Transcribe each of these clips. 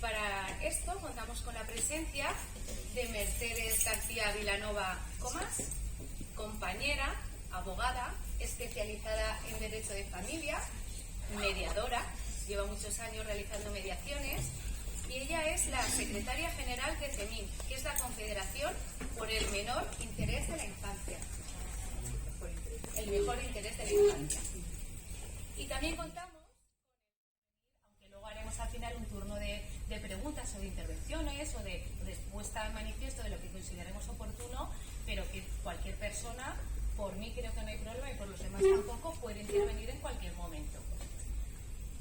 para esto contamos con la presencia de Mercedes García Vilanova Comas, compañera, abogada, especializada en Derecho de Familia, mediadora, lleva muchos años realizando mediaciones, y ella es la secretaria general de CEMIN, que es la Confederación por el Menor Interés de la Infancia. El mejor interés de la infancia. Y también contamos, aunque luego haremos al final un turno de preguntas o de intervenciones o de puesta en manifiesto de lo que consideremos oportuno, pero que cualquier persona, por mí creo que no hay problema y por los demás tampoco, puede intervenir en cualquier momento.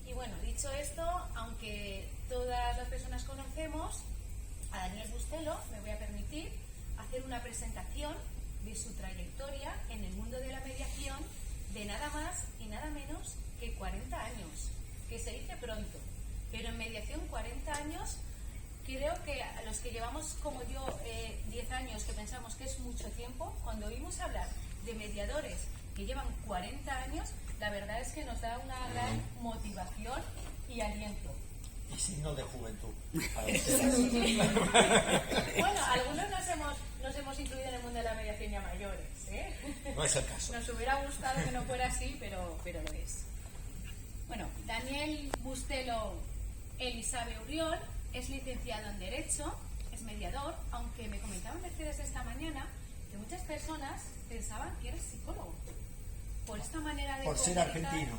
Y bueno, dicho esto, aunque todas las personas conocemos a Daniel Bustelo, me voy a permitir hacer una presentación de su trayectoria en el mundo de la mediación de nada más y nada menos que 40 años, que se dice pronto, pero en mediación 40 años, creo que a los que llevamos como yo 10 años, que pensamos que es mucho tiempo, cuando oímos hablar de mediadores que llevan 40 años, la verdad es que nos da una gran motivación y aliento. Y signos de juventud. Bueno, algunos nos hemos incluido en el mundo de la mediación ya mayores, ¿eh? No es el caso. Nos hubiera gustado que no fuera así, pero lo es. Bueno, Daniel Bustelo Elisabe Urriol es licenciado en Derecho, es mediador, aunque me comentaba Mercedes esta mañana que muchas personas pensaban que eres psicólogo. Por esta manera de por ser argentino.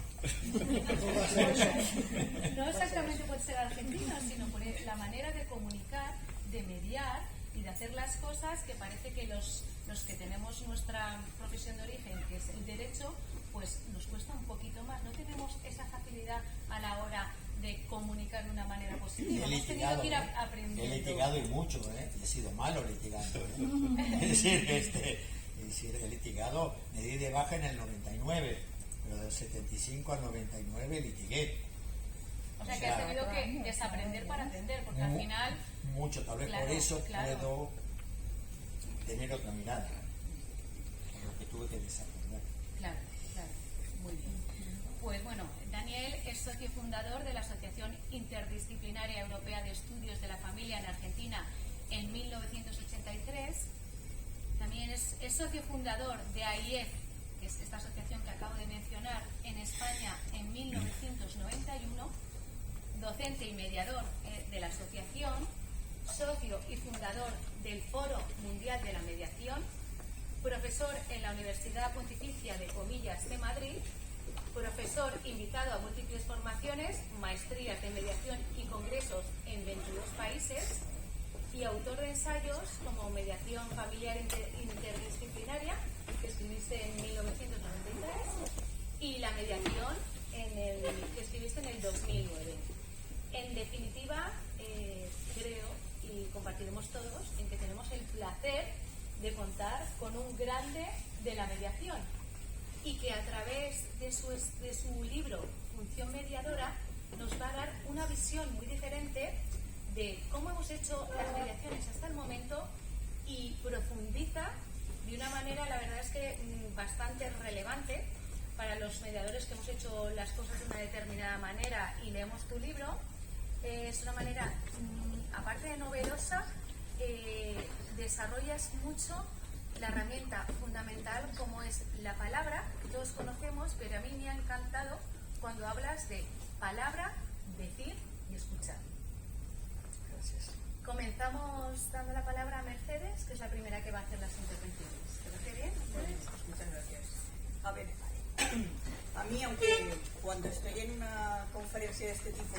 No exactamente por ser argentino, sino por la manera de comunicar, de mediar y de hacer las cosas que parece que los que tenemos nuestra profesión de origen, que es el derecho, pues nos cuesta un poquito más. No tenemos esa facilidad a la hora de comunicar de una manera positiva. Hemos tenido que ir aprendiendo. He litigado y mucho, y he sido malo litigando. Es decir, he litigado, me di de baja en el 99, pero del 75 al 99 litigué. O sea que has tenido que desaprender para aprender, porque al final... Mucho, tal vez claro, por eso puedo tener otra mirada, por lo que tuve que desaprender. Claro, muy bien. Pues bueno, Daniel es socio fundador de la Asociación Interdisciplinaria Europea de Estudios de la Familia en Argentina en 1983. También es socio fundador de AIEF, que es esta asociación que acabo de mencionar, en España en 1991, docente y mediador de la asociación, socio y fundador del Foro Mundial de la Mediación, profesor en la Universidad Pontificia de Comillas de Madrid, profesor invitado a múltiples formaciones, maestrías de mediación y congresos en 22 países, y autor de ensayos como Mediación Familiar Interdisciplinaria, que escribiste en 1993, y La Mediación, que escribiste en el 2009. En definitiva, creo, y compartiremos todos, en que tenemos el placer de contar con un grande de la mediación, y que a través de su libro Función Mediadora nos va a dar una visión muy diferente de cómo hemos hecho las mediaciones hasta el momento, y profundiza de una manera, la verdad es que bastante relevante para los mediadores que hemos hecho las cosas de una determinada manera y leemos tu libro. Es una manera, aparte de novedosa, desarrollas mucho la herramienta fundamental como es la palabra, que todos conocemos, pero a mí me ha encantado cuando hablas de palabra, decir y escuchar. Gracias. Comenzamos dando la palabra a Mercedes, que es la primera que va a hacer las intervenciones. ¿Te parece bien, Mercedes? Muchas gracias. A ver, a mí, aunque cuando estoy en una conferencia de este tipo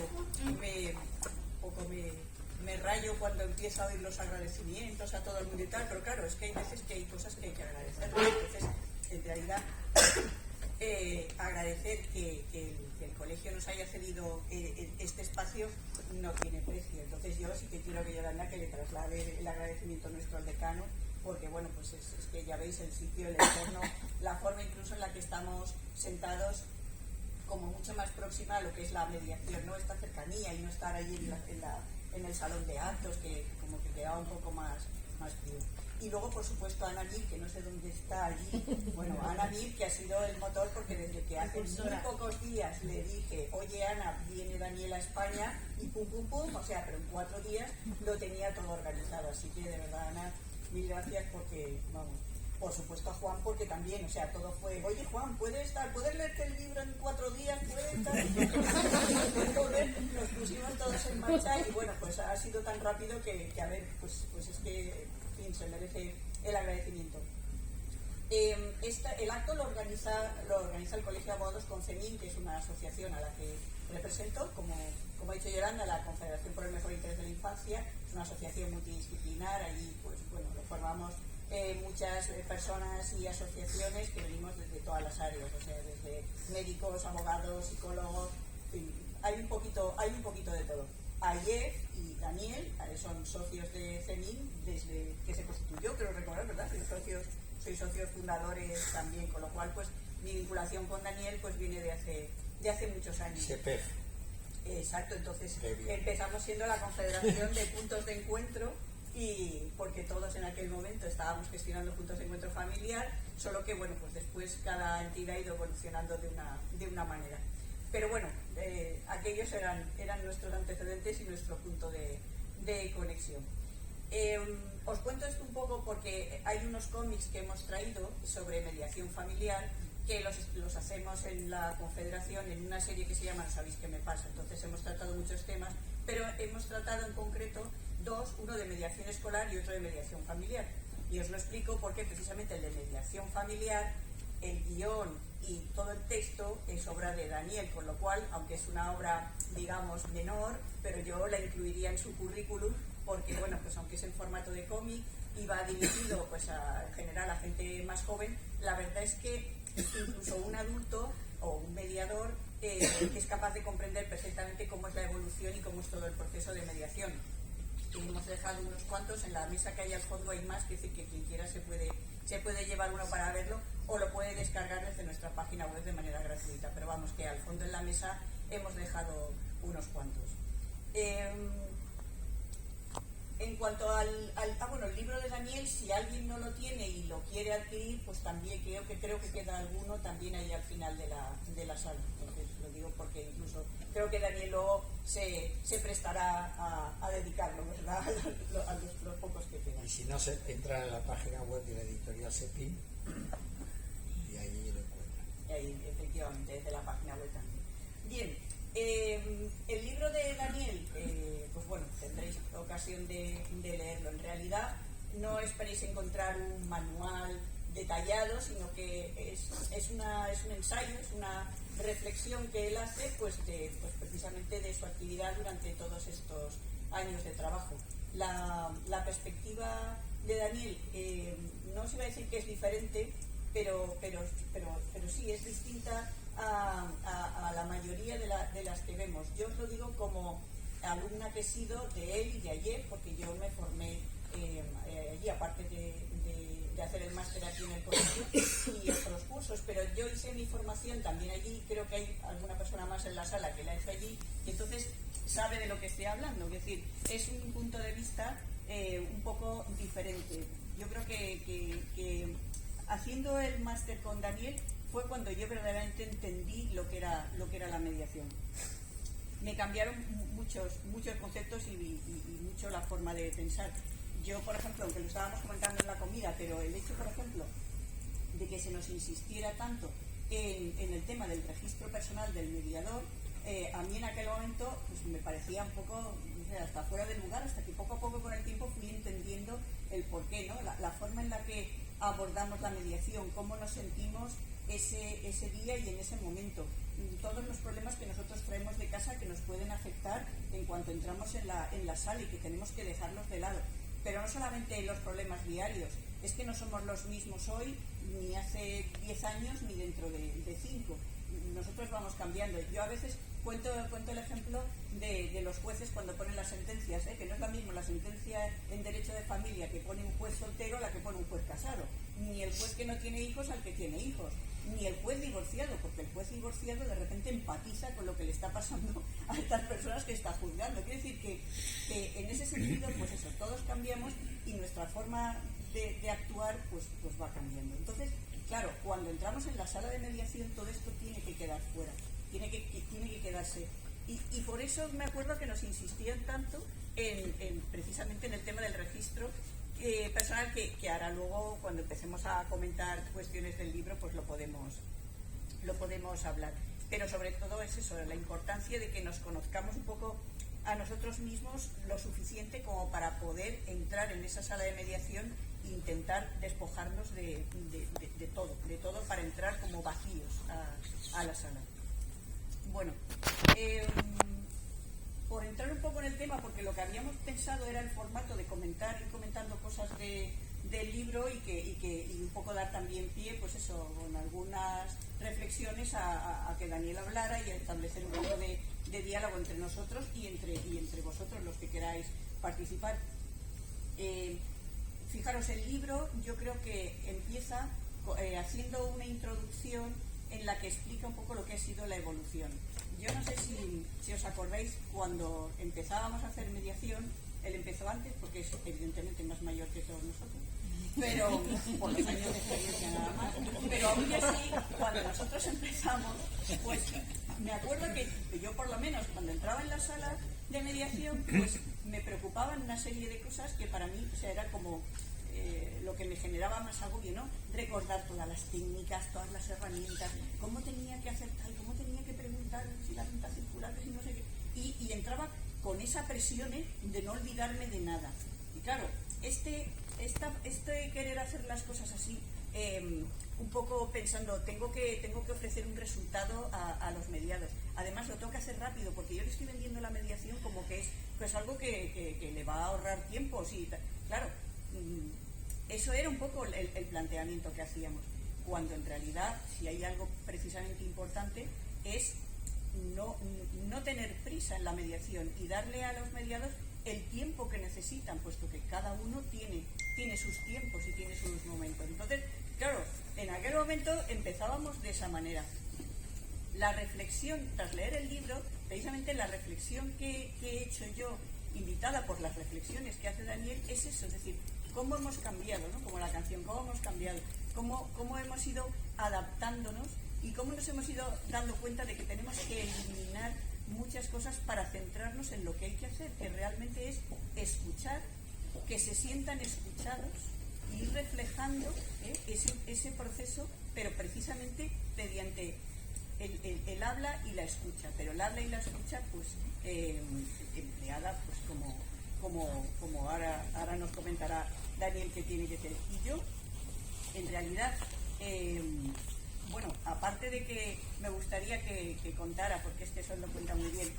me rayo cuando empiezo a oír los agradecimientos a todo el mundo y tal, pero claro, es que hay veces que hay cosas que hay que agradecer. Entonces, en realidad, agradecer que el colegio nos haya cedido este espacio no tiene precio. Entonces yo sí que quiero que Yolanda que le traslade el agradecimiento nuestro al decano, porque bueno, pues es que ya veis el sitio, el entorno, la forma incluso en la que estamos sentados, como mucho más próxima a lo que es la mediación, ¿no? Esta cercanía y no estar allí en el salón de actos, que como que quedaba un poco más frío. Y luego, por supuesto, Ana Mir, que no sé dónde está allí. Bueno, Ana Mir, que ha sido el motor, porque desde que hace muy pocos días le dije, oye Ana, viene Daniel a España, y pum, pum, pum, o sea, pero en 4 días lo tenía todo organizado. Así que, de verdad, Ana, mil gracias porque, vamos, por supuesto a Juan, porque también, o sea, todo fue, oye Juan, ¿puedes leerte el libro en 4 días? ¿Puedes estar? Nos pusimos todos en marcha y bueno, pues ha sido tan rápido que a ver, pues es que, en fin, se merece el agradecimiento. El acto lo organiza el Colegio de Abogados con CEMIN, que es una asociación a la que represento, como ha dicho Yolanda, la Confederación por el Mejor Interés de la Infancia. Es una asociación multidisciplinar, allí pues bueno, lo formamos muchas personas y asociaciones que venimos desde todas las áreas, o sea, desde médicos, abogados, psicólogos, en fin, hay un poquito de todo. Ayer y Daniel son socios de CEMIN desde que se constituyó, creo recordar, ¿verdad? Soy socios fundadores también, con lo cual pues mi vinculación con Daniel pues viene de hace muchos años. CEPEF. Exacto, entonces empezamos siendo la Confederación de Puntos de Encuentro, y porque todos en aquel momento estábamos gestionando puntos de encuentro familiar, solo que bueno, pues después cada entidad ha ido evolucionando de una manera. Pero bueno, aquellos eran nuestros antecedentes y nuestro punto de conexión. Os cuento esto un poco porque hay unos cómics que hemos traído sobre mediación familiar que los hacemos en la Confederación en una serie que se llama No sabéis qué me pasa. Entonces hemos tratado muchos temas, pero hemos tratado en concreto uno de mediación escolar y otro de mediación familiar. Y os lo explico porque precisamente el de mediación familiar, el guión y todo el texto es obra de Daniel, con lo cual, aunque es una obra, digamos, menor, pero yo la incluiría en su currículum porque, bueno, pues aunque es en formato de cómic y va dirigido pues en general a gente más joven, la verdad es que incluso un adulto o un mediador es capaz de comprender perfectamente cómo es la evolución y cómo es todo el proceso de mediación. Y hemos dejado unos cuantos en la mesa que hay al fondo, hay más, que decir que quien quiera se puede llevar uno para verlo o lo puede descargar desde nuestra página web de manera gratuita, pero vamos, que al fondo en la mesa hemos dejado unos cuantos. En cuanto al el libro de Daniel, si alguien no lo tiene y lo quiere adquirir, pues también creo que queda alguno también ahí al final de la sala. Entonces lo digo porque incluso creo que Daniel luego se prestará a dedicarlo, ¿verdad? a los pocos que quedan. Y si no, se entra en la página web de la editorial CEPIN y ahí lo encuentran. Y ahí, efectivamente, desde la página web también. Bien. El libro de Daniel, pues bueno, tendréis ocasión de leerlo. En realidad no esperéis encontrar un manual detallado, sino que es un ensayo, es una reflexión que él hace pues precisamente de su actividad durante todos estos años de trabajo. La perspectiva de Daniel no se va a decir que es diferente, pero sí es distinta a la mayoría de las que vemos. Yo os lo digo como alumna que he sido de él y de ayer, porque yo me formé allí, aparte de hacer el máster aquí en el colegio y otros cursos, pero yo hice mi formación también allí. Creo que hay alguna persona más en la sala que la hizo allí, y entonces sabe de lo que estoy hablando. Es decir, es un punto de vista un poco diferente. Yo creo que haciendo el máster con Daniel fue cuando yo verdaderamente entendí lo que era la mediación. Me cambiaron muchos conceptos y mucho la forma de pensar. Yo, por ejemplo, aunque lo estábamos comentando en la comida, pero el hecho, por ejemplo, de que se nos insistiera tanto en el tema del registro personal del mediador, a mí en aquel momento pues me parecía un poco, no sé, hasta fuera de lugar, hasta que poco a poco con el tiempo fui entendiendo el porqué, ¿no? La forma en la que abordamos la mediación, cómo nos sentimos ese día y en ese momento, todos los problemas que nosotros traemos de casa que nos pueden afectar en cuanto entramos en la sala y que tenemos que dejarlos de lado. Pero no solamente los problemas diarios, es que no somos los mismos hoy, ni hace 10 años, ni dentro de 5. Nosotros vamos cambiando. Yo a veces cuento el ejemplo de los jueces cuando ponen las sentencias, que no es la misma la sentencia en derecho de familia que pone un juez soltero a la que pone un juez casado, ni el juez que no tiene hijos al que tiene hijos, ni el juez divorciado, porque el juez divorciado de repente empatiza con lo que le está pasando a estas personas que está juzgando. Quiere decir que en ese sentido, pues eso, todos cambiamos y nuestra forma de actuar, pues va cambiando. Entonces, claro, cuando entramos en la sala de mediación, todo esto tiene que quedar fuera, tiene que quedarse. Y por eso me acuerdo que nos insistían tanto precisamente en el tema del registro personal, que ahora luego, cuando empecemos a comentar cuestiones del libro, pues lo podemos hablar. Pero sobre todo es eso, la importancia de que nos conozcamos un poco a nosotros mismos lo suficiente como para poder entrar en esa sala de mediación e intentar despojarnos de todo para entrar como vacíos a la sala. Bueno, por entrar un poco en el tema, porque lo que habíamos pensado era el formato de ir comentando cosas del libro y un poco dar también pie, pues eso, con algunas reflexiones a que Daniel hablara y a establecer un poco de diálogo entre nosotros y entre vosotros, los que queráis participar. Fijaros, el libro yo creo que empieza haciendo una introducción en la que explica un poco lo que ha sido la evolución. Yo no sé si os acordáis, cuando empezábamos a hacer mediación, él empezó antes porque es evidentemente más mayor que todos nosotros, pero por los años de experiencia nada más, pero aún así, cuando nosotros empezamos, pues me acuerdo que yo, por lo menos, cuando entraba en la sala de mediación, pues me preocupaban una serie de cosas que para mí, o sea, era como lo que me generaba más agobio, ¿no? Recordar todas las técnicas, todas las herramientas, cómo tenía que hacer tal, cómo tenía que preguntar si la cinta circular, si no sé qué, y entraba con esa presión de no olvidarme de nada. Y claro, este querer hacer las cosas así, un poco pensando, tengo que ofrecer un resultado a los mediados. Además lo tengo que hacer rápido, porque yo le estoy vendiendo la mediación como que es pues algo que le va a ahorrar tiempo. Sí, claro, eso era un poco el planteamiento que hacíamos, cuando en realidad, si hay algo precisamente importante, es no tener prisa en la mediación y darle a los mediados el tiempo que necesitan, puesto que cada uno tiene sus tiempos y tiene sus momentos. Entonces, claro, en aquel momento empezábamos de esa manera. La reflexión, tras leer el libro, precisamente la reflexión que he hecho yo, invitada por las reflexiones que hace Daniel, es eso, es decir, cómo hemos cambiado, ¿no? Como la canción, cómo hemos cambiado, cómo hemos ido adaptándonos y cómo nos hemos ido dando cuenta de que tenemos que eliminar muchas cosas para centrarnos en lo que hay que hacer, que realmente es escuchar, que se sientan escuchados y ir reflejando ese proceso, pero precisamente mediante el habla y la escucha, pero el habla y la escucha pues empleada pues como ahora nos comentará Daniel que tiene que ser. Y yo en realidad bueno, aparte de que me gustaría que contara, porque eso lo cuenta muy bien,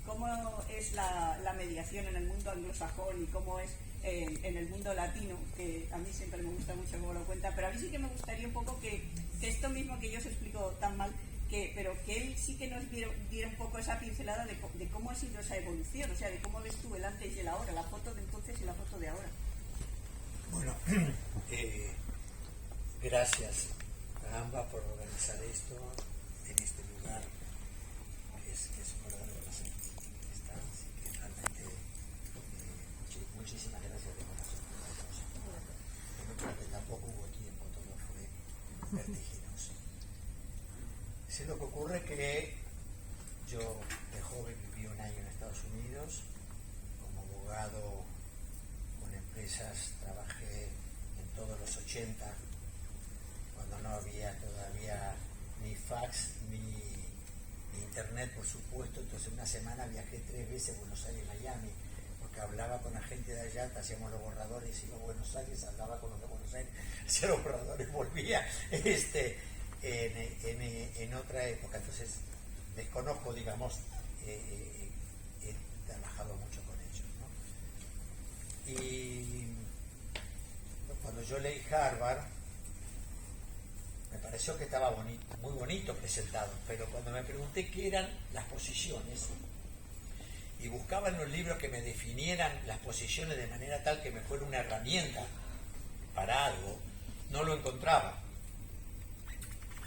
cómo es la mediación en el mundo anglosajón y cómo es en el mundo latino, que a mí siempre me gusta mucho cómo lo cuenta, pero a mí sí que me gustaría un poco que esto mismo que yo os explico tan mal, pero que él sí que nos diera un poco esa pincelada de cómo ha sido esa evolución, o sea, de cómo ves tú el antes y el ahora, la foto de entonces y la foto de ahora. Bueno, gracias a ambas por organizar esto en este lugar que es un verdadero placer estar, así que realmente muchísimas gracias de corazón. Yo creo que tampoco hubo tiempo, todo fue vertiginoso. Sí, lo que ocurre que yo de joven viví un año en Estados Unidos como abogado con empresas, trabajé en todos los 80, cuando no había todavía ni fax ni internet, por supuesto. Entonces una semana viajé 3 veces a Buenos Aires y Miami, porque hablaba con la gente de allá, hacíamos los borradores, iba a Buenos Aires, hablaba con los de Buenos Aires, hacía los borradores, volvía en otra época. Entonces desconozco, digamos, he trabajado mucho con ellos, ¿no? Y cuando yo leí Harvard, me pareció que estaba muy bonito presentado, pero cuando me pregunté qué eran las posiciones y buscaba en los libros que me definieran las posiciones de manera tal que me fuera una herramienta para algo, no lo encontraba.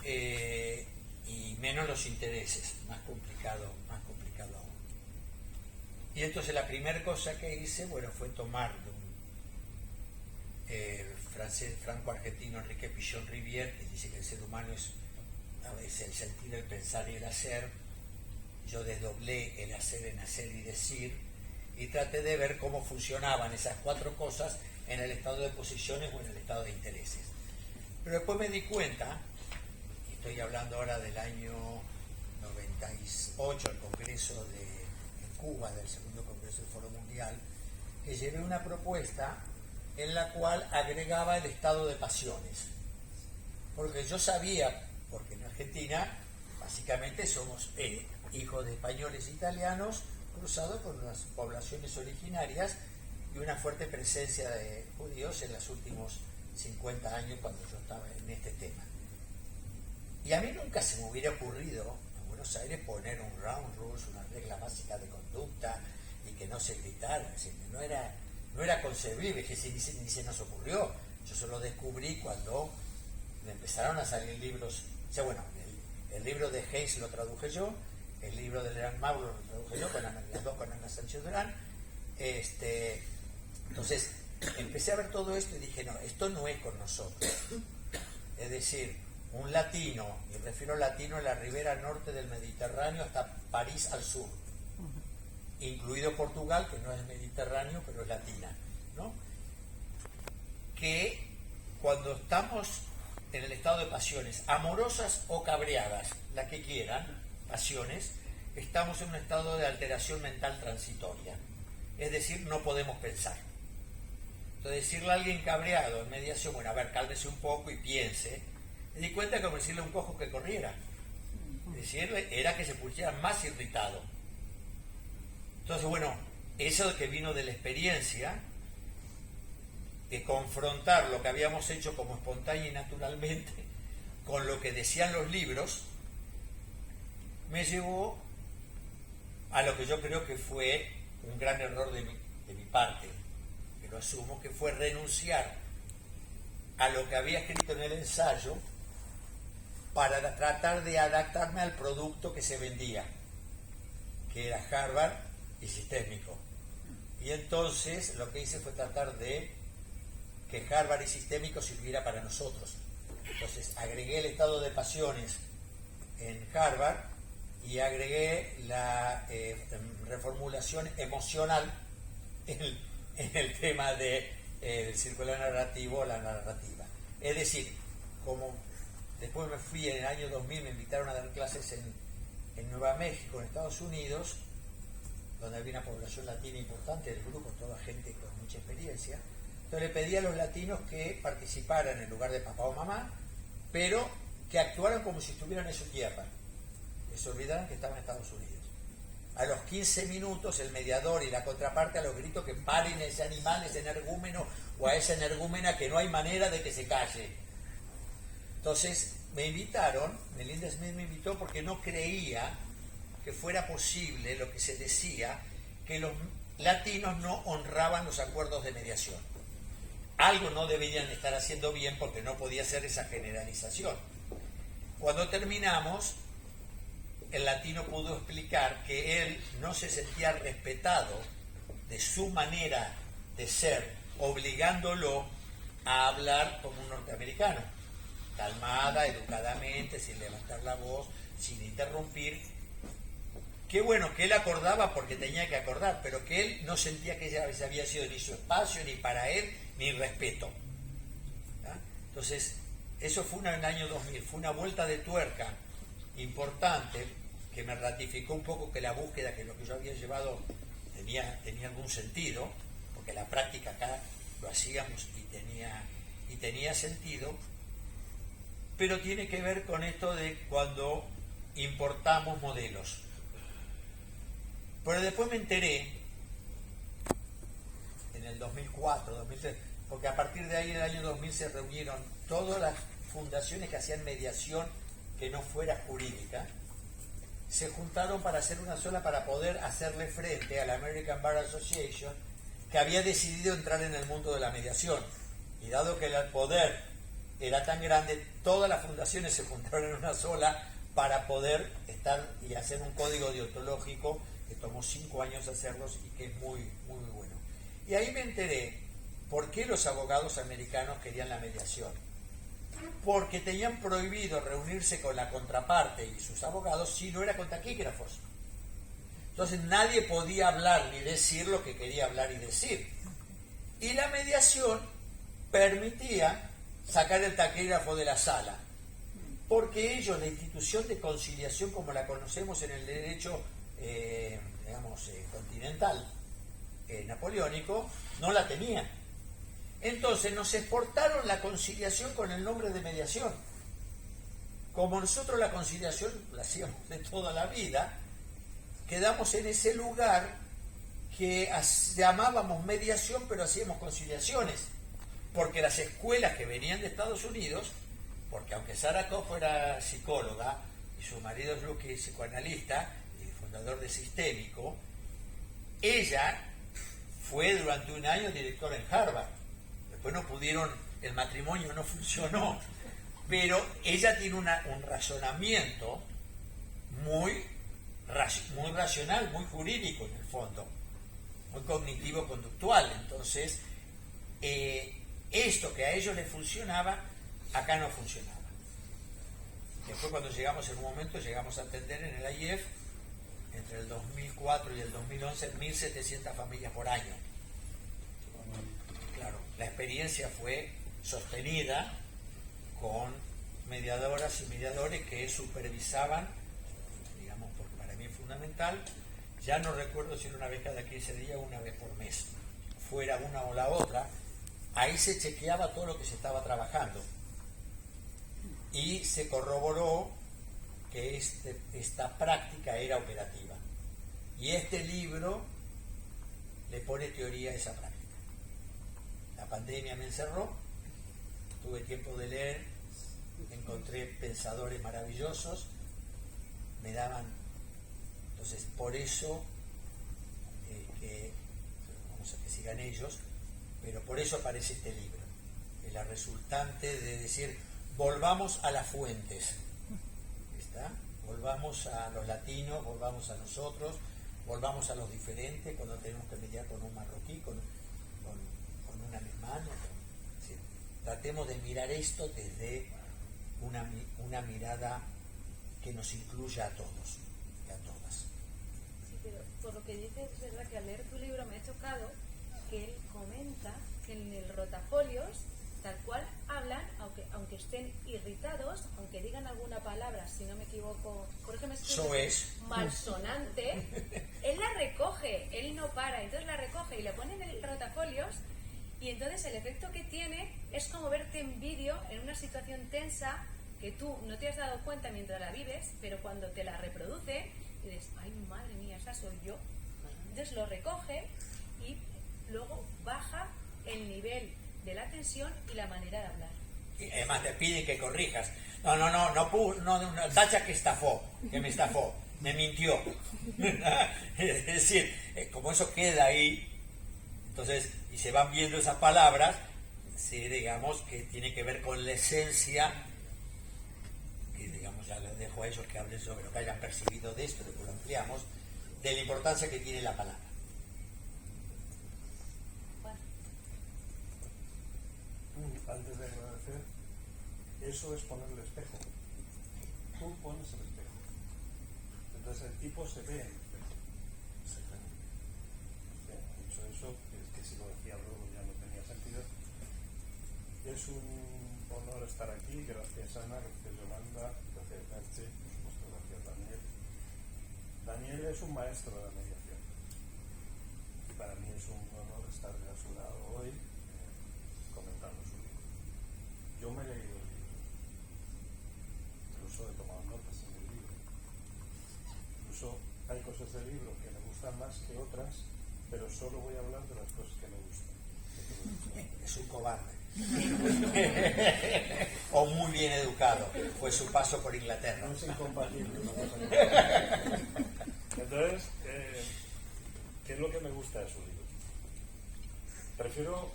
Y menos los intereses, más complicado aún. Y entonces la primera cosa que hice, bueno, fue tomar francés franco-argentino Enrique Pichon Rivière, que dice que el ser humano es el sentir, el pensar y el hacer. Yo desdoblé el hacer en hacer y decir, y traté de ver cómo funcionaban esas cuatro cosas en el estado de posiciones o en el estado de intereses. Pero después me di cuenta, y estoy hablando ahora del año 98, el Congreso en Cuba, del segundo Congreso del Foro Mundial, que llevé una propuesta en la cual agregaba el estado de pasiones. Porque yo sabía, porque en Argentina básicamente somos hijos de españoles e italianos cruzados con las poblaciones originarias y una fuerte presencia de judíos en los últimos 50 años cuando yo estaba en este tema. Y a mí nunca se me hubiera ocurrido en Buenos Aires poner un ground rules, una regla básica de conducta y que no se gritara. No era concebible, que ni se nos ocurrió. Yo solo descubrí cuando me empezaron a salir libros. O sea, bueno, el libro de Haynes lo traduje yo, el libro de Leonard Mauro lo traduje yo, las dos con Ana Sánchez Durán. Entonces empecé a ver todo esto y dije, no, esto no es con nosotros. Es decir, un latino, y refiero al latino en la ribera norte del Mediterráneo hasta París al sur, incluido Portugal, que no es mediterráneo, pero es latina, ¿no? Que cuando estamos en el estado de pasiones, amorosas o cabreadas, la que quieran, pasiones, estamos en un estado de alteración mental transitoria. Es decir, no podemos pensar. Entonces, decirle a alguien cabreado en mediación, bueno, a ver, cálmese un poco y piense, me di cuenta que como decirle a un cojo que corriera. Decirle era que se pusiera más irritado. Entonces, bueno, eso que vino de la experiencia, de confrontar lo que habíamos hecho como espontánea y naturalmente con lo que decían los libros, me llevó a lo que yo creo que fue un gran error de mi parte, que lo asumo, que fue renunciar a lo que había escrito en el ensayo para tratar de adaptarme al producto que se vendía, que era Harvard y sistémico. Y entonces lo que hice fue tratar de que Harvard y sistémico sirviera para nosotros. Entonces agregué el estado de pasiones en Harvard y agregué la reformulación emocional en el tema del círculo narrativo, la narrativa. Es decir, como después me fui en el año 2000, me invitaron a dar clases en Nueva México, en Estados Unidos, donde había una población latina importante del grupo, toda gente con mucha experiencia. Entonces le pedí a los latinos que participaran en lugar de papá o mamá, pero que actuaran como si estuvieran en su tierra, que se olvidaran que estaban en Estados Unidos. A los 15 minutos el mediador y la contraparte a los gritos que paren a ese animal, ese energúmeno o a esa energúmena, que no hay manera de que se calle. Entonces me invitaron, Melinda Smith me invitó porque no creía que fuera posible lo que se decía, que los latinos no honraban los acuerdos de mediación. Algo no deberían estar haciendo bien porque no podía ser esa generalización. Cuando terminamos, el latino pudo explicar que él no se sentía respetado de su manera de ser, obligándolo a hablar como un norteamericano, calmada, educadamente, sin levantar la voz, sin interrumpir. Qué bueno que él acordaba porque tenía que acordar, pero que él no sentía que ese había sido ni su espacio, ni para él, ni respeto. ¿Ah? Entonces, eso fue en el año 2000, fue una vuelta de tuerca importante que me ratificó un poco que la búsqueda, que lo que yo había llevado tenía algún sentido, porque la práctica acá lo hacíamos y tenía sentido, pero tiene que ver con esto de cuando importamos modelos. Pero después me enteré, en el 2004, 2003, porque a partir de ahí en el año 2000 se reunieron todas las fundaciones que hacían mediación que no fuera jurídica, se juntaron para hacer una sola para poder hacerle frente a la American Bar Association, que había decidido entrar en el mundo de la mediación. Y dado que el poder era tan grande, todas las fundaciones se juntaron en una sola para poder estar y hacer un código deontológico que tomó 5 años hacerlos y que es muy, muy bueno. Y ahí me enteré ¿por qué los abogados americanos querían la mediación? Porque tenían prohibido reunirse con la contraparte y sus abogados si no era con taquígrafos. Entonces nadie podía hablar ni decir lo que quería hablar y decir. Y la mediación permitía sacar el taquígrafo de la sala, porque ellos, la institución de conciliación como la conocemos en el derecho continental, napoleónico, no la tenían. Entonces nos exportaron la conciliación con el nombre de mediación. Como nosotros la conciliación la hacíamos de toda la vida, quedamos en ese lugar que llamábamos mediación, pero hacíamos conciliaciones, porque las escuelas que venían de Estados Unidos, porque aunque Sarah Koch fuera psicóloga y su marido es Luke, psicoanalista y fundador de Sistémico, ella fue durante un año directora en Harvard. Después no pudieron, el matrimonio no funcionó, pero ella tiene un razonamiento muy racional, muy jurídico en el fondo, muy cognitivo-conductual. Entonces, esto que a ellos les funcionaba, acá no funcionaba. Después, cuando llegamos en un momento, llegamos a atender en el IEF, entre el 2004 y el 2011, 1.700 familias por año. Claro, la experiencia fue sostenida con mediadoras y mediadores que supervisaban, digamos, porque para mí es fundamental, ya no recuerdo si era una vez cada 15 días o una vez por mes, fuera una o la otra, ahí se chequeaba todo lo que se estaba trabajando y se corroboró que esta práctica era operativa. Y este libro le pone teoría a esa práctica. La pandemia me encerró, tuve tiempo de leer, encontré pensadores maravillosos, me daban, entonces por eso vamos a que sigan ellos, pero por eso aparece este libro, es la resultante de decir, volvamos a las fuentes, ¿está? Volvamos a los latinos, volvamos a nosotros, volvamos a los diferentes cuando tenemos que mediar con un marroquí, con un alemán, ¿sí? Tratemos de mirar esto desde una mirada que nos incluya a todos y a todas. Sí, pero por lo que dices, es verdad que al leer tu libro me ha tocado que él comenta que en el rotafolios, tal cual hablan, aunque estén irritados, aunque digan alguna palabra, si no me equivoco, corrígeme si es malsonante, él la recoge, él no para, entonces la recoge y la pone en el rotafolios, y entonces el efecto que tiene es como verte en vídeo en una situación tensa que tú no te has dado cuenta mientras la vives, pero cuando te la reproduce, dices, ay madre mía, esa soy yo. Entonces lo recoge y luego baja el nivel de la tensión y la manera de hablar. Y además te piden que corrijas. No, tacha que estafó, que me estafó, me mintió. Es decir, como eso queda ahí, entonces, y se van viendo esas palabras, sí, digamos que tiene que ver con la esencia, que digamos ya les dejo a ellos que hablen sobre lo que hayan percibido de esto, después lo ampliamos, de la importancia que tiene la palabra. Antes de agradecer, eso es poner el espejo. Tú pones el espejo. Entonces el tipo se ve en el espejo. Dicho eso, es que si lo decía luego ya no tenía sentido. Es un honor estar aquí. Gracias Ana, gracias Yolanda, gracias Merche, por supuesto gracias Daniel. Daniel es un maestro de la mediación. Y para mí es un honor estar a su lado hoy comentando su libro. Yo me he leído el libro, incluso he tomado notas en el libro. Incluso hay cosas del libro que me gustan más que otras, pero solo voy a hablar de las cosas que me gustan. Es un cobarde. O muy bien educado, fue su paso por Inglaterra. No es incompatible una cosa con otra. Entonces, ¿qué es lo que me gusta de su libro? Prefiero,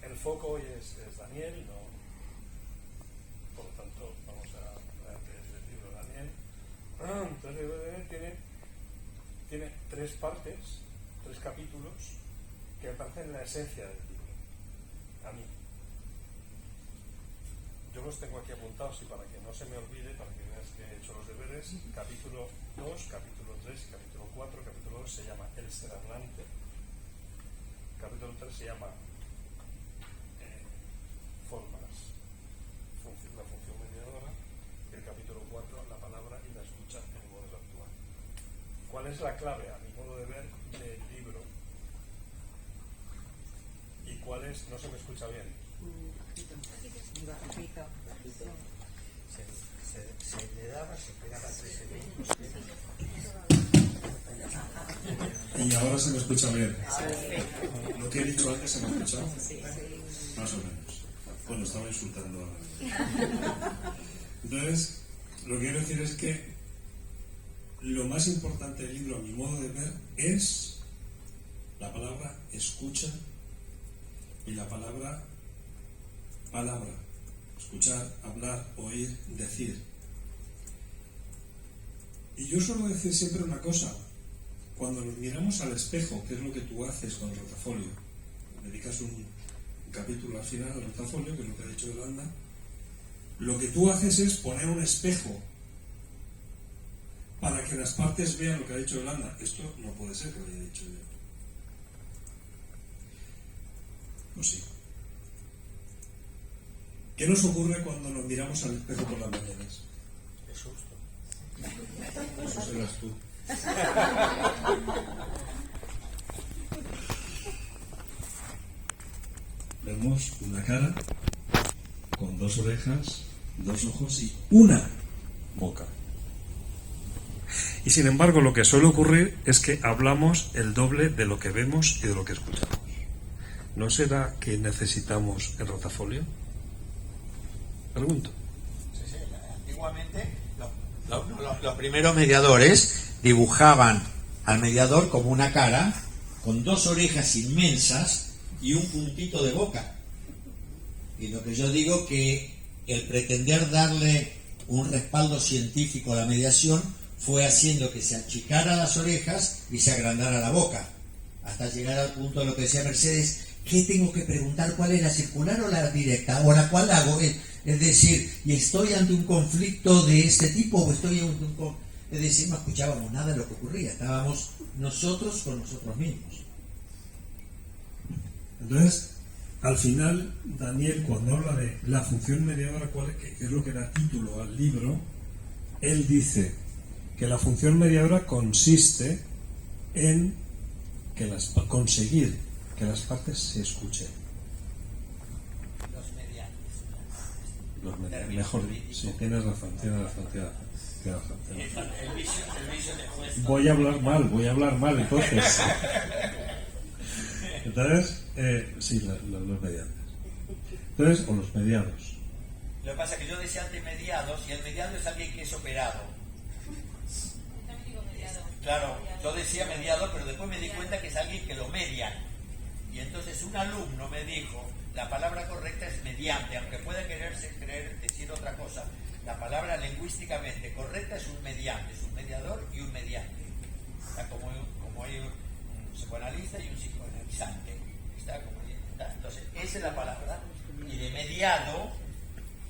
el foco hoy es Daniel, no, por lo tanto vamos a ver qué es el libro de Daniel. Entonces el libro de Daniel tiene 3 partes, 3 capítulos que me parecen la esencia del libro. a mí. Yo los tengo aquí apuntados y para que no se me olvide, para que veas que he hecho los deberes, capítulo 2, capítulo 3 y capítulo 4. Capítulo 2 se llama El ser hablante. Capítulo 3 se llama formas, la función mediadora. Y el capítulo 4, la palabra y la escucha en el modelo actual. ¿Cuál es la clave, a mi modo de ver, del libro? ¿Y cuál es? No se me escucha bien. Se le daba, se pegaba 3 segundos. Y ahora se me escucha bien. Lo que he dicho antes se me ha escuchado. Más o menos. Bueno, estaba insultando ahora. Entonces, lo que quiero decir es que lo más importante del libro, a mi modo de ver, es la palabra escucha y la palabra palabra. Escuchar, hablar, oír, decir. Y yo suelo decir siempre una cosa. Cuando nos miramos al espejo, que es lo que tú haces con el rotafolio, dedicas un capítulo al final al rotafolio, que es lo que ha dicho Yolanda, lo que tú haces es poner un espejo para que las partes vean lo que ha dicho Yolanda. Esto no puede ser que lo haya dicho yo. Pues sí. ¿Qué nos ocurre cuando nos miramos al espejo por las mañanas? Qué susto. Eso serás tú. Vemos una cara con 2 orejas, 2 ojos y una boca. Y sin embargo, lo que suele ocurrir es que hablamos el doble de lo que vemos y de lo que escuchamos. ¿No será que necesitamos el rotafolio? Pregunto. Sí, antiguamente los primeros mediadores dibujaban al mediador como una cara con 2 orejas inmensas y un puntito de boca. Y lo que yo digo que el pretender darle un respaldo científico a la mediación fue haciendo que se achicara las orejas y se agrandara la boca, hasta llegar al punto de lo que decía Mercedes: ¿qué tengo que preguntar? ¿Cuál es la circular o la directa? ¿O la cual hago? Es decir, ¿y estoy ante un conflicto de este tipo o estoy ante un conflicto? Es decir, no escuchábamos nada de lo que ocurría, estábamos nosotros con nosotros mismos. Entonces, al final, Daniel, cuando habla de la función mediadora, que es lo que da título al libro, él dice que la función mediadora consiste en conseguir que las partes se escuchen. Los mediantes. Mejor, sí, tienes razón. Voy a hablar mal, entonces. Entonces, sí, los mediantes. Entonces, o los mediados. Lo que pasa es que yo decía antes mediados, y el mediado es alguien que es operado. También digo mediado. Claro, yo decía mediado, pero después me di cuenta que es alguien que lo median. Y entonces un alumno me dijo, la palabra correcta es mediante, aunque pueda decir otra cosa. La palabra lingüísticamente correcta es un mediante, es un mediador y un mediante. Está como hay un psicoanalista y un psicoanalizante. Está. Entonces, esa es la palabra. Y de mediado,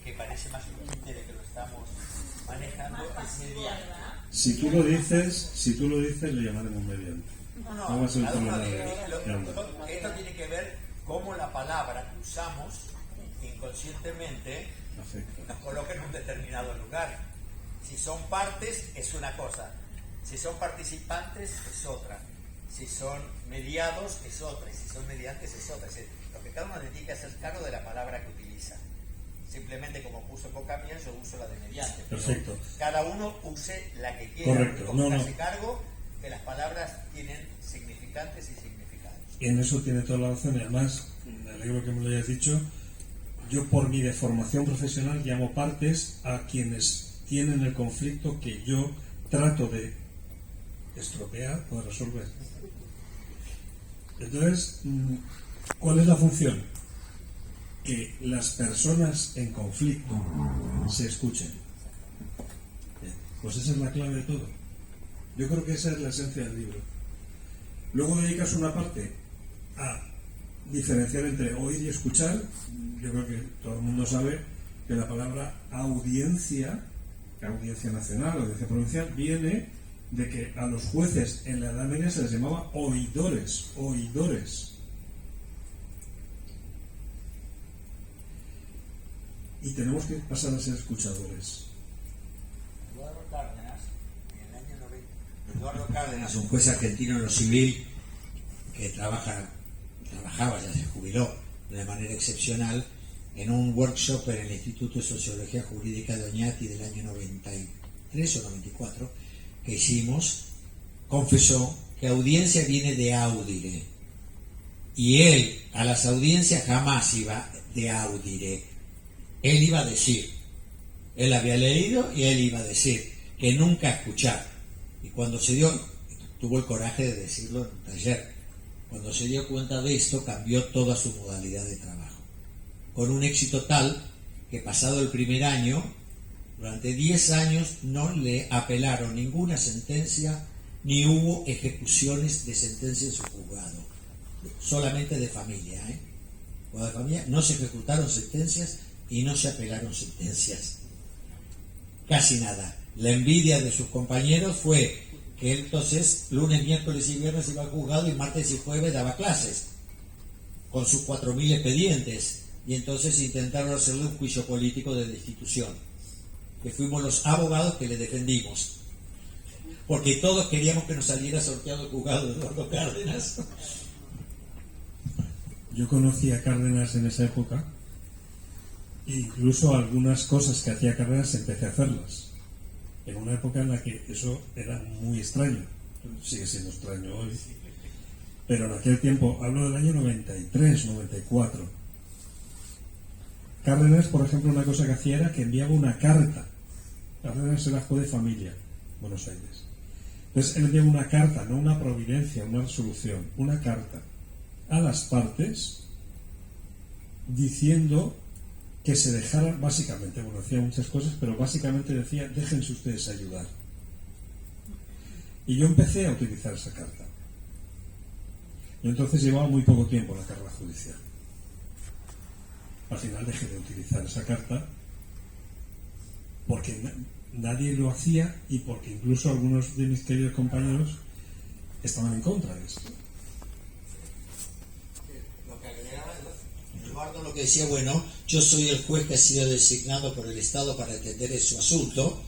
que parece más útil de que lo estamos manejando, es mediante. Si tú lo dices, le llamaremos mediante. No, va a ser un problema esto tiene que ver cómo la palabra que usamos inconscientemente nos coloca en un determinado lugar. Si son partes es una cosa, si son participantes es otra, si son mediados es otra, y si son mediantes es otra. Es decir, lo que cada uno dedica es hacer cargo de la palabra que utiliza. Simplemente como puso boca mía, yo uso la de mediante. Perfecto. Cada uno use la que quiera. Correcto. No. Hace cargo que las palabras tienen significantes y significados. Y en eso tiene toda la razón, y además, me alegro que me lo hayas dicho. Yo, por mi deformación profesional, llamo partes a quienes tienen el conflicto que yo trato de estropear o de resolver. Entonces, ¿cuál es la función? Que las personas en conflicto se escuchen. Bien, pues esa es la clave de todo. Yo creo que esa es la esencia del libro. Luego dedicas una parte a diferenciar entre oír y escuchar. Yo creo que todo el mundo sabe que la palabra audiencia, audiencia nacional, audiencia provincial, viene de que a los jueces en la Edad Media se les llamaba oidores. Y tenemos que pasar a ser escuchadores. Eduardo Cárdenas, un juez argentino en lo civil que trabajaba, ya se jubiló de manera excepcional, en un workshop en el Instituto de Sociología Jurídica de Oñati del año 93 o 94 que hicimos, confesó que audiencia viene de audire, y él a las audiencias jamás iba de audire, él iba a decir, él había leído y él iba a decir, que nunca escuchar. Y cuando tuvo el coraje de decirlo en un taller, cuando se dio cuenta de esto, cambió toda su modalidad de trabajo, con un éxito tal que pasado el primer año, durante 10 años no le apelaron ninguna sentencia, ni hubo ejecuciones de sentencia en su juzgado, solamente de familia, o de familia, no se ejecutaron sentencias y no se apelaron sentencias, casi nada. La envidia de sus compañeros fue que entonces lunes, miércoles y viernes iba al juzgado y martes y jueves daba clases con sus 4.000 expedientes, y entonces intentaron hacerle un juicio político de destitución, que fuimos los abogados que le defendimos, porque todos queríamos que nos saliera sorteado el juzgado de Eduardo Cárdenas. Yo conocí a Cárdenas en esa época, e incluso algunas cosas que hacía Cárdenas empecé a hacerlas, en una época en la que eso era muy extraño, sigue siendo extraño hoy, pero en aquel tiempo, hablo del año 93, 94, Cárdenas, por ejemplo, una cosa que hacía era que enviaba una carta. Cárdenas era juez de familia, Buenos Aires. Entonces él enviaba una carta, no una providencia, una resolución, una carta a las partes diciendo que se dejaran, básicamente, bueno, hacía muchas cosas, pero básicamente decía, déjense ustedes ayudar. Y yo empecé a utilizar esa carta. Y entonces llevaba muy poco tiempo la carrera judicial. Al final dejé de utilizar esa carta porque nadie lo hacía, y porque incluso algunos de mis queridos compañeros estaban en contra de esto. Eduardo lo que decía, bueno, yo soy el juez que ha sido designado por el Estado para atender su asunto,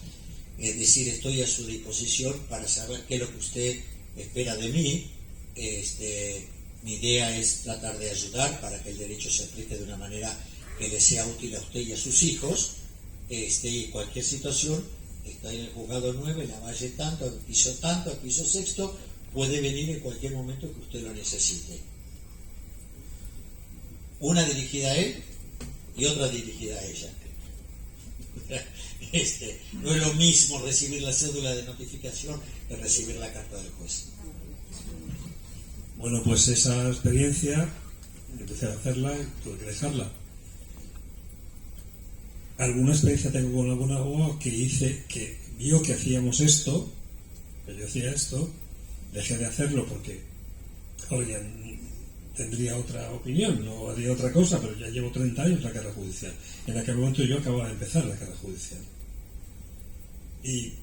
es decir, estoy a su disposición para saber qué es lo que usted espera de mí. Mi idea es tratar de ayudar para que el derecho se aplique de una manera que le sea útil a usted y a sus hijos, y cualquier situación, está en el juzgado 9, la valle tanto, el piso sexto, puede venir en cualquier momento que usted lo necesite. Una dirigida a él y otra dirigida a ella. No es lo mismo recibir la cédula de notificación que recibir la carta del juez. Bueno, pues esa experiencia empecé a hacerla y tuve que dejarla. Alguna experiencia tengo con algún abogado que vio que hacíamos esto, que yo hacía esto, dejé de hacerlo porque ahora ya tendría otra opinión, no haría otra cosa, pero ya llevo 30 años en la carrera judicial. En aquel momento yo acababa de empezar la carrera judicial. Y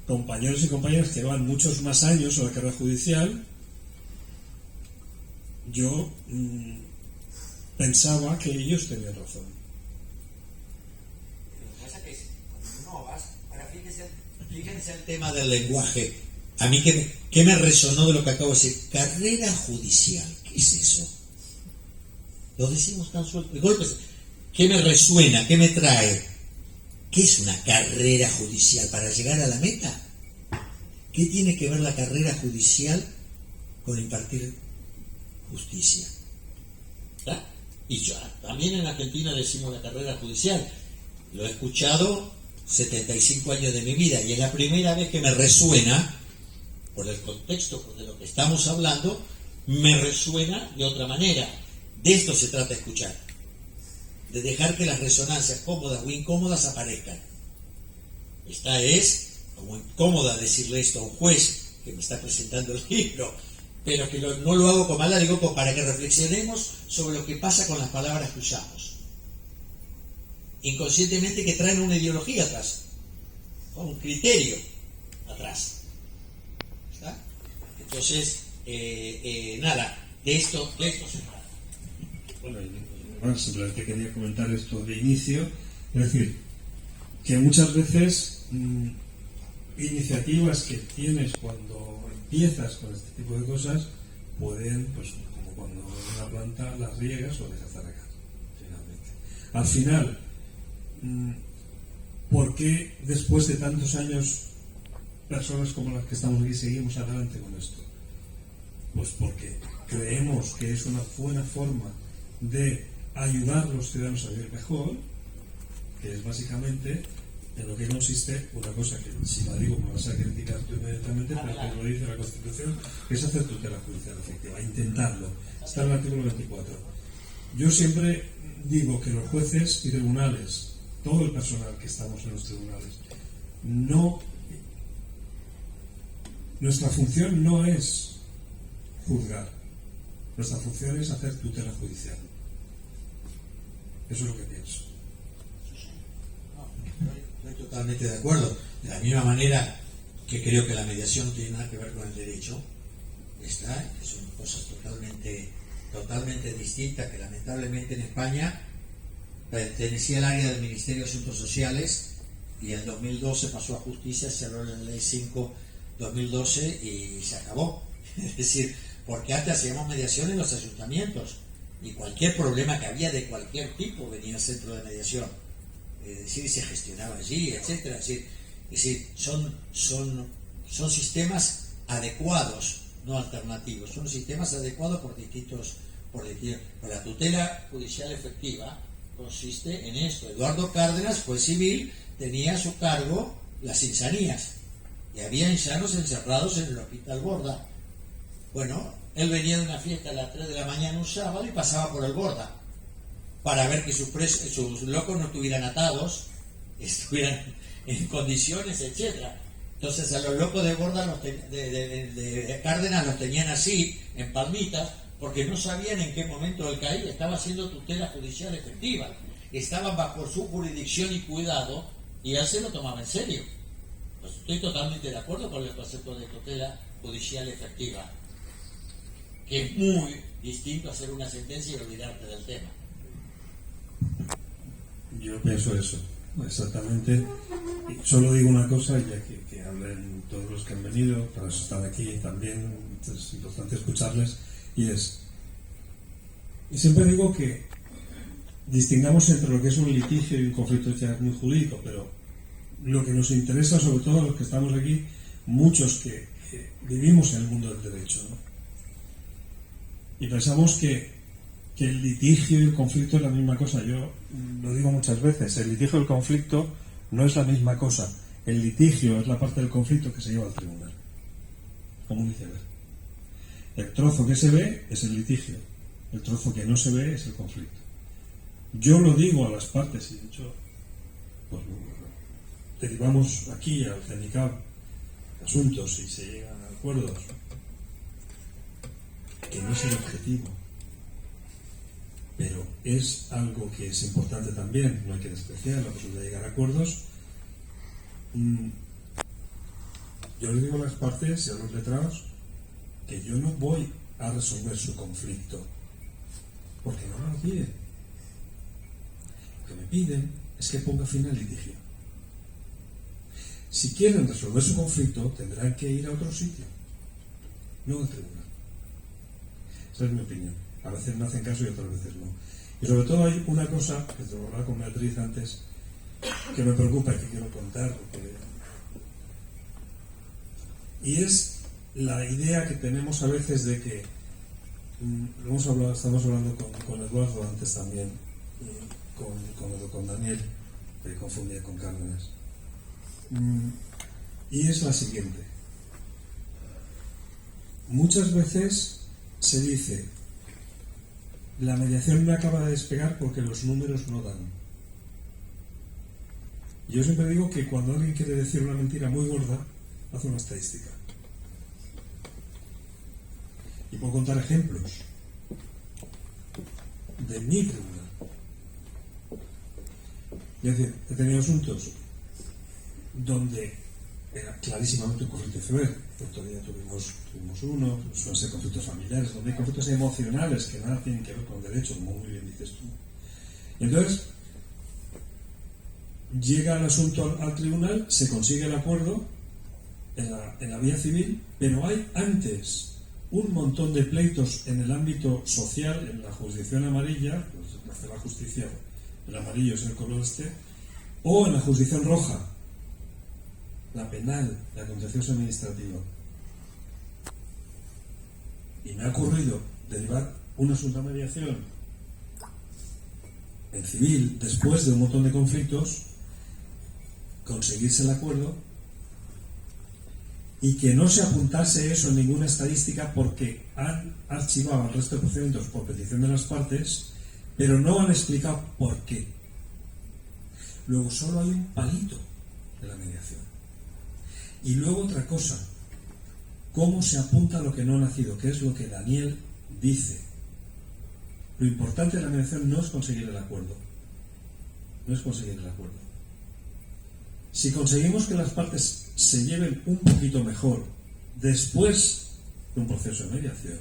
compañeros y compañeras que llevan muchos más años en la carrera judicial, yo pensaba que ellos tenían razón. Lo que pasa es que cuando uno vas, ahora fíjense el tema del lenguaje. A mí, ¿qué me resonó de lo que acabo de decir? Carrera judicial, ¿qué es eso? Lo decimos tan suelto. De golpe, ¿qué me resuena? ¿Qué me trae? ¿Qué es una carrera judicial? ¿Para llegar a la meta? ¿Qué tiene que ver la carrera judicial con impartir justicia? ¿Está? Y yo, también en Argentina decimos la carrera judicial. Lo he escuchado 75 años de mi vida y es la primera vez que me resuena, por el contexto de lo que estamos hablando, me resuena de otra manera. De esto se trata de escuchar, de dejar que las resonancias cómodas o incómodas aparezcan. Esta es como incómoda decirle esto a un juez que me está presentando el libro, pero que no lo hago con maldad, digo para que reflexionemos sobre lo que pasa con las palabras que usamos. Inconscientemente que traen una ideología atrás, un criterio atrás. ¿Está? Entonces, nada, de esto se trata. Bueno, simplemente quería comentar esto de inicio, es decir, que muchas veces iniciativas que tienes cuando empiezas con este tipo de cosas pueden, pues como cuando una planta las riegas o dejas de regar, finalmente. Al final, ¿por qué después de tantos años personas como las que estamos aquí seguimos adelante con esto? Pues porque creemos que es una buena forma de ayudar a los ciudadanos a vivir mejor, que es básicamente en lo que consiste una cosa que, si la digo, me vas a criticar tú inmediatamente, pero que lo dice la Constitución, que es hacer tutela judicial efectiva, intentarlo. Está en el artículo 24. Yo siempre digo que los jueces y tribunales, todo el personal que estamos en los tribunales, nuestra función no es juzgar, nuestra función es hacer tutela judicial. Eso es lo que pienso. Estoy totalmente de acuerdo. De la misma manera que creo que la mediación no tiene nada que ver con el derecho, que son cosas totalmente distintas, que lamentablemente en España pertenecía al área del Ministerio de Asuntos Sociales y en 2012 pasó a Justicia, se cerró la Ley 5/2012 y se acabó. Es decir, porque antes hacíamos mediación en los ayuntamientos y cualquier problema que había de cualquier tipo venía al centro de mediación. Es decir, se gestionaba allí, etcétera. Es decir, son sistemas adecuados, no alternativos. Son sistemas adecuados por distintos. Pero la tutela judicial efectiva consiste en esto. Eduardo Cárdenas, juez civil, tenía a su cargo las insanías y había insanos encerrados en el Hospital Borda. Bueno, él venía de una fiesta a las 3 de la mañana un sábado y pasaba por el Borda para ver que sus locos no estuvieran atados, estuvieran en condiciones, etcétera. Entonces a los locos de Borda, de Cárdenas, los tenían así, en palmitas, porque no sabían en qué momento él caía. Estaba haciendo tutela judicial efectiva, estaban bajo su jurisdicción y cuidado, y él se lo tomaba en serio. Pues estoy totalmente de acuerdo con el concepto de tutela judicial efectiva, que es muy distinto a hacer una sentencia y olvidarte del tema. Yo pienso eso, exactamente. Y solo digo una cosa, ya que hablen todos los que han venido, para eso están aquí también, es importante escucharles, y siempre digo que distingamos entre lo que es un litigio y un conflicto ya muy jurídico, pero lo que nos interesa, sobre todo a los que estamos aquí, muchos que vivimos en el mundo del derecho, ¿no? Y pensamos que el litigio y el conflicto es la misma cosa. Yo lo digo muchas veces, el litigio y el conflicto no es la misma cosa. El litigio es la parte del conflicto que se lleva al tribunal, como un iceberg. El trozo que se ve es el litigio, el trozo que no se ve es el conflicto. Yo lo digo a las partes, y de hecho, pues derivamos aquí al CENICAB asuntos y se llegan a acuerdos, que no es el objetivo, pero es algo que es importante también, no hay que despreciar la posibilidad de llegar a acuerdos. Yo le digo a las partes y a los letrados que yo no voy a resolver su conflicto, porque no me lo piden. Lo que me piden es que ponga fin al litigio. Si quieren resolver su conflicto, tendrán que ir a otro sitio, no al tribunal. Esa es mi opinión. A veces me hacen caso y otras veces no. Y sobre todo hay una cosa, que te lo hablaba con Beatriz antes, que me preocupa y que quiero contar. Y es la idea que tenemos a veces de que, estamos hablando con Eduardo antes también, con Daniel, que confundía con Cárdenas. Y es la siguiente. Muchas veces se dice, la mediación no acaba de despegar porque los números no dan. Yo siempre digo que cuando alguien quiere decir una mentira muy gorda, hace una estadística. Y puedo contar ejemplos de mi tribunal. Es decir, he tenido asuntos donde era clarísimamente un conflicto civil. El otro día tuvimos uno, suelen ser conflictos familiares, donde hay conflictos emocionales que nada tienen que ver con el derecho, como muy bien dices tú. Y entonces, llega el asunto al tribunal, se consigue el acuerdo en la vía civil, pero hay antes un montón de pleitos en el ámbito social, en la jurisdicción amarilla, pues hace la justicia, el amarillo es el color este, o en la jurisdicción roja, la penal, la contencioso administrativa. Y me ha ocurrido derivar un asunto a mediación en civil, después de un montón de conflictos, conseguirse el acuerdo y que no se apuntase eso en ninguna estadística porque han archivado el resto de procedimientos por petición de las partes, pero no han explicado por qué. Luego solo hay un palito de la mediación. Y luego otra cosa, cómo se apunta lo que no ha nacido, que es lo que Daniel dice. Lo importante de la mediación no es conseguir el acuerdo. No es conseguir el acuerdo. Si conseguimos que las partes se lleven un poquito mejor después de un proceso de mediación,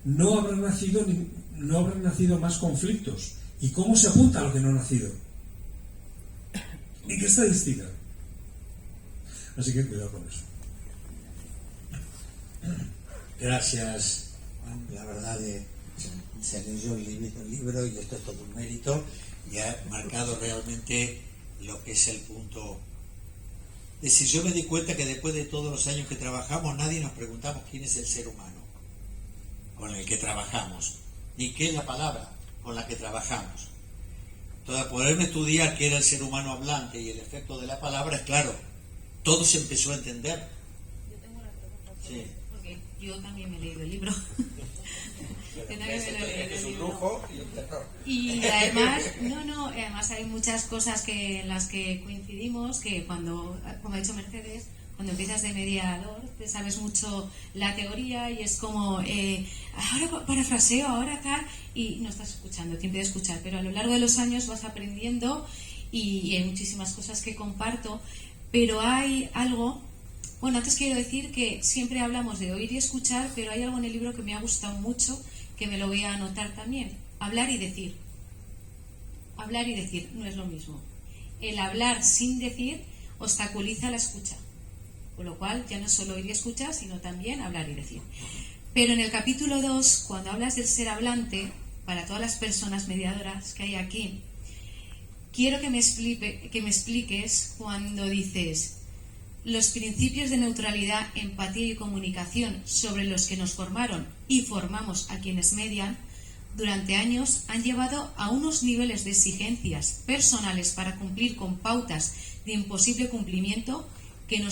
no habrán nacido más conflictos. ¿Y cómo se apunta a lo que no ha nacido? ¿En qué estadística? Así que cuidado con eso. Gracias, Juan. La verdad se leyó el libro y esto es todo un mérito y ha marcado realmente lo que es el punto. Es decir, yo me di cuenta que después de todos los años que trabajamos, nadie nos preguntamos quién es el ser humano con el que trabajamos, ni qué es la palabra con la que trabajamos. Entonces, al poderme estudiar qué era el ser humano hablante y el efecto de la palabra, es claro, todo se empezó a entender. Yo tengo una pregunta, Sí. porque yo también me he leído el libro. Es un lujo y un terror. Y además, además hay muchas cosas en las que coincidimos, que cuando, como ha dicho Mercedes, cuando empiezas de mediador, te sabes mucho la teoría y es como, ahora parafraseo, ahora tal, y no estás escuchando, te impide escuchar, pero a lo largo de los años vas aprendiendo y hay muchísimas cosas que comparto, pero hay algo. Bueno, antes quiero decir que siempre hablamos de oír y escuchar, pero hay algo en el libro que me ha gustado mucho, que me lo voy a anotar también. Hablar y decir. Hablar y decir no es lo mismo. El hablar sin decir obstaculiza la escucha. Con lo cual ya no es solo oír y escuchar, sino también hablar y decir. Pero en el capítulo 2, cuando hablas del ser hablante, para todas las personas mediadoras que hay aquí, quiero que me expliques cuando dices: los principios de neutralidad, empatía y comunicación sobre los que nos formaron y formamos a quienes median durante años han llevado a unos niveles de exigencias personales para cumplir con pautas de imposible cumplimiento que no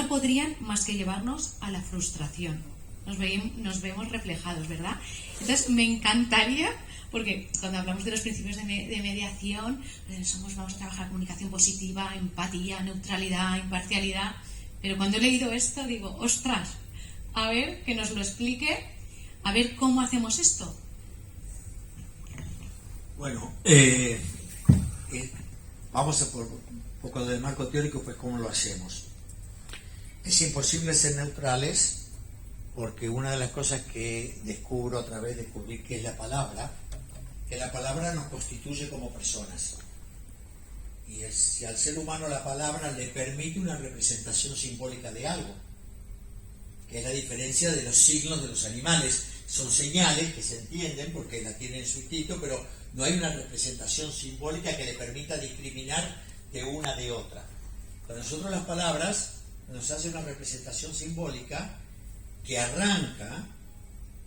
podrían más que llevarnos a la frustración. Nos vemos reflejados, ¿verdad? Entonces me encantaría, porque cuando hablamos de los principios de mediación, vamos a trabajar comunicación positiva, empatía, neutralidad, imparcialidad, pero cuando he leído esto digo, ostras, a ver, que nos lo explique, a ver cómo hacemos esto. Bueno, vamos a por un poco del marco teórico, pues cómo lo hacemos. Es imposible ser neutrales porque una de las cosas que descubro a través de descubrir qué es la palabra, que la palabra nos constituye como personas. Y si al ser humano la palabra le permite una representación simbólica de algo, que es la diferencia de los signos de los animales. Son señales que se entienden porque la tienen su instinto, pero no hay una representación simbólica que le permita discriminar de una de otra. Para nosotros las palabras nos hacen una representación simbólica que arranca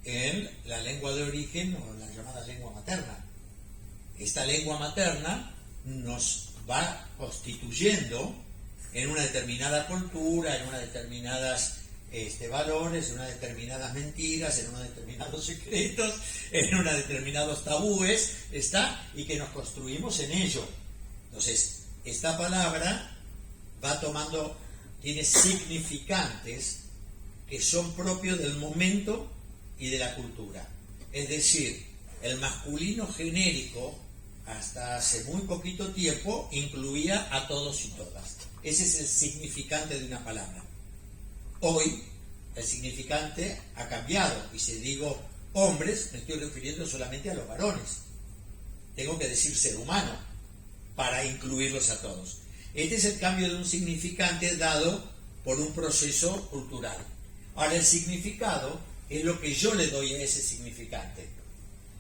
en la lengua de origen o la llamada lengua materna. Esta lengua materna nos va constituyendo en una determinada cultura, en unas determinadas valores, en unas determinadas mentiras, en unos determinados secretos, en unos determinados tabúes, y que nos construimos en ello. Entonces, esta palabra tiene significantes que son propios del momento y de la cultura. Es decir, el masculino genérico, hasta hace muy poquito tiempo, incluía a todos y todas. Ese es el significante de una palabra. Hoy, el significante ha cambiado, y si digo hombres, me estoy refiriendo solamente a los varones. Tengo que decir ser humano para incluirlos a todos. Este es el cambio de un significante dado por un proceso cultural. Ahora, el significado es lo que yo le doy a ese significante.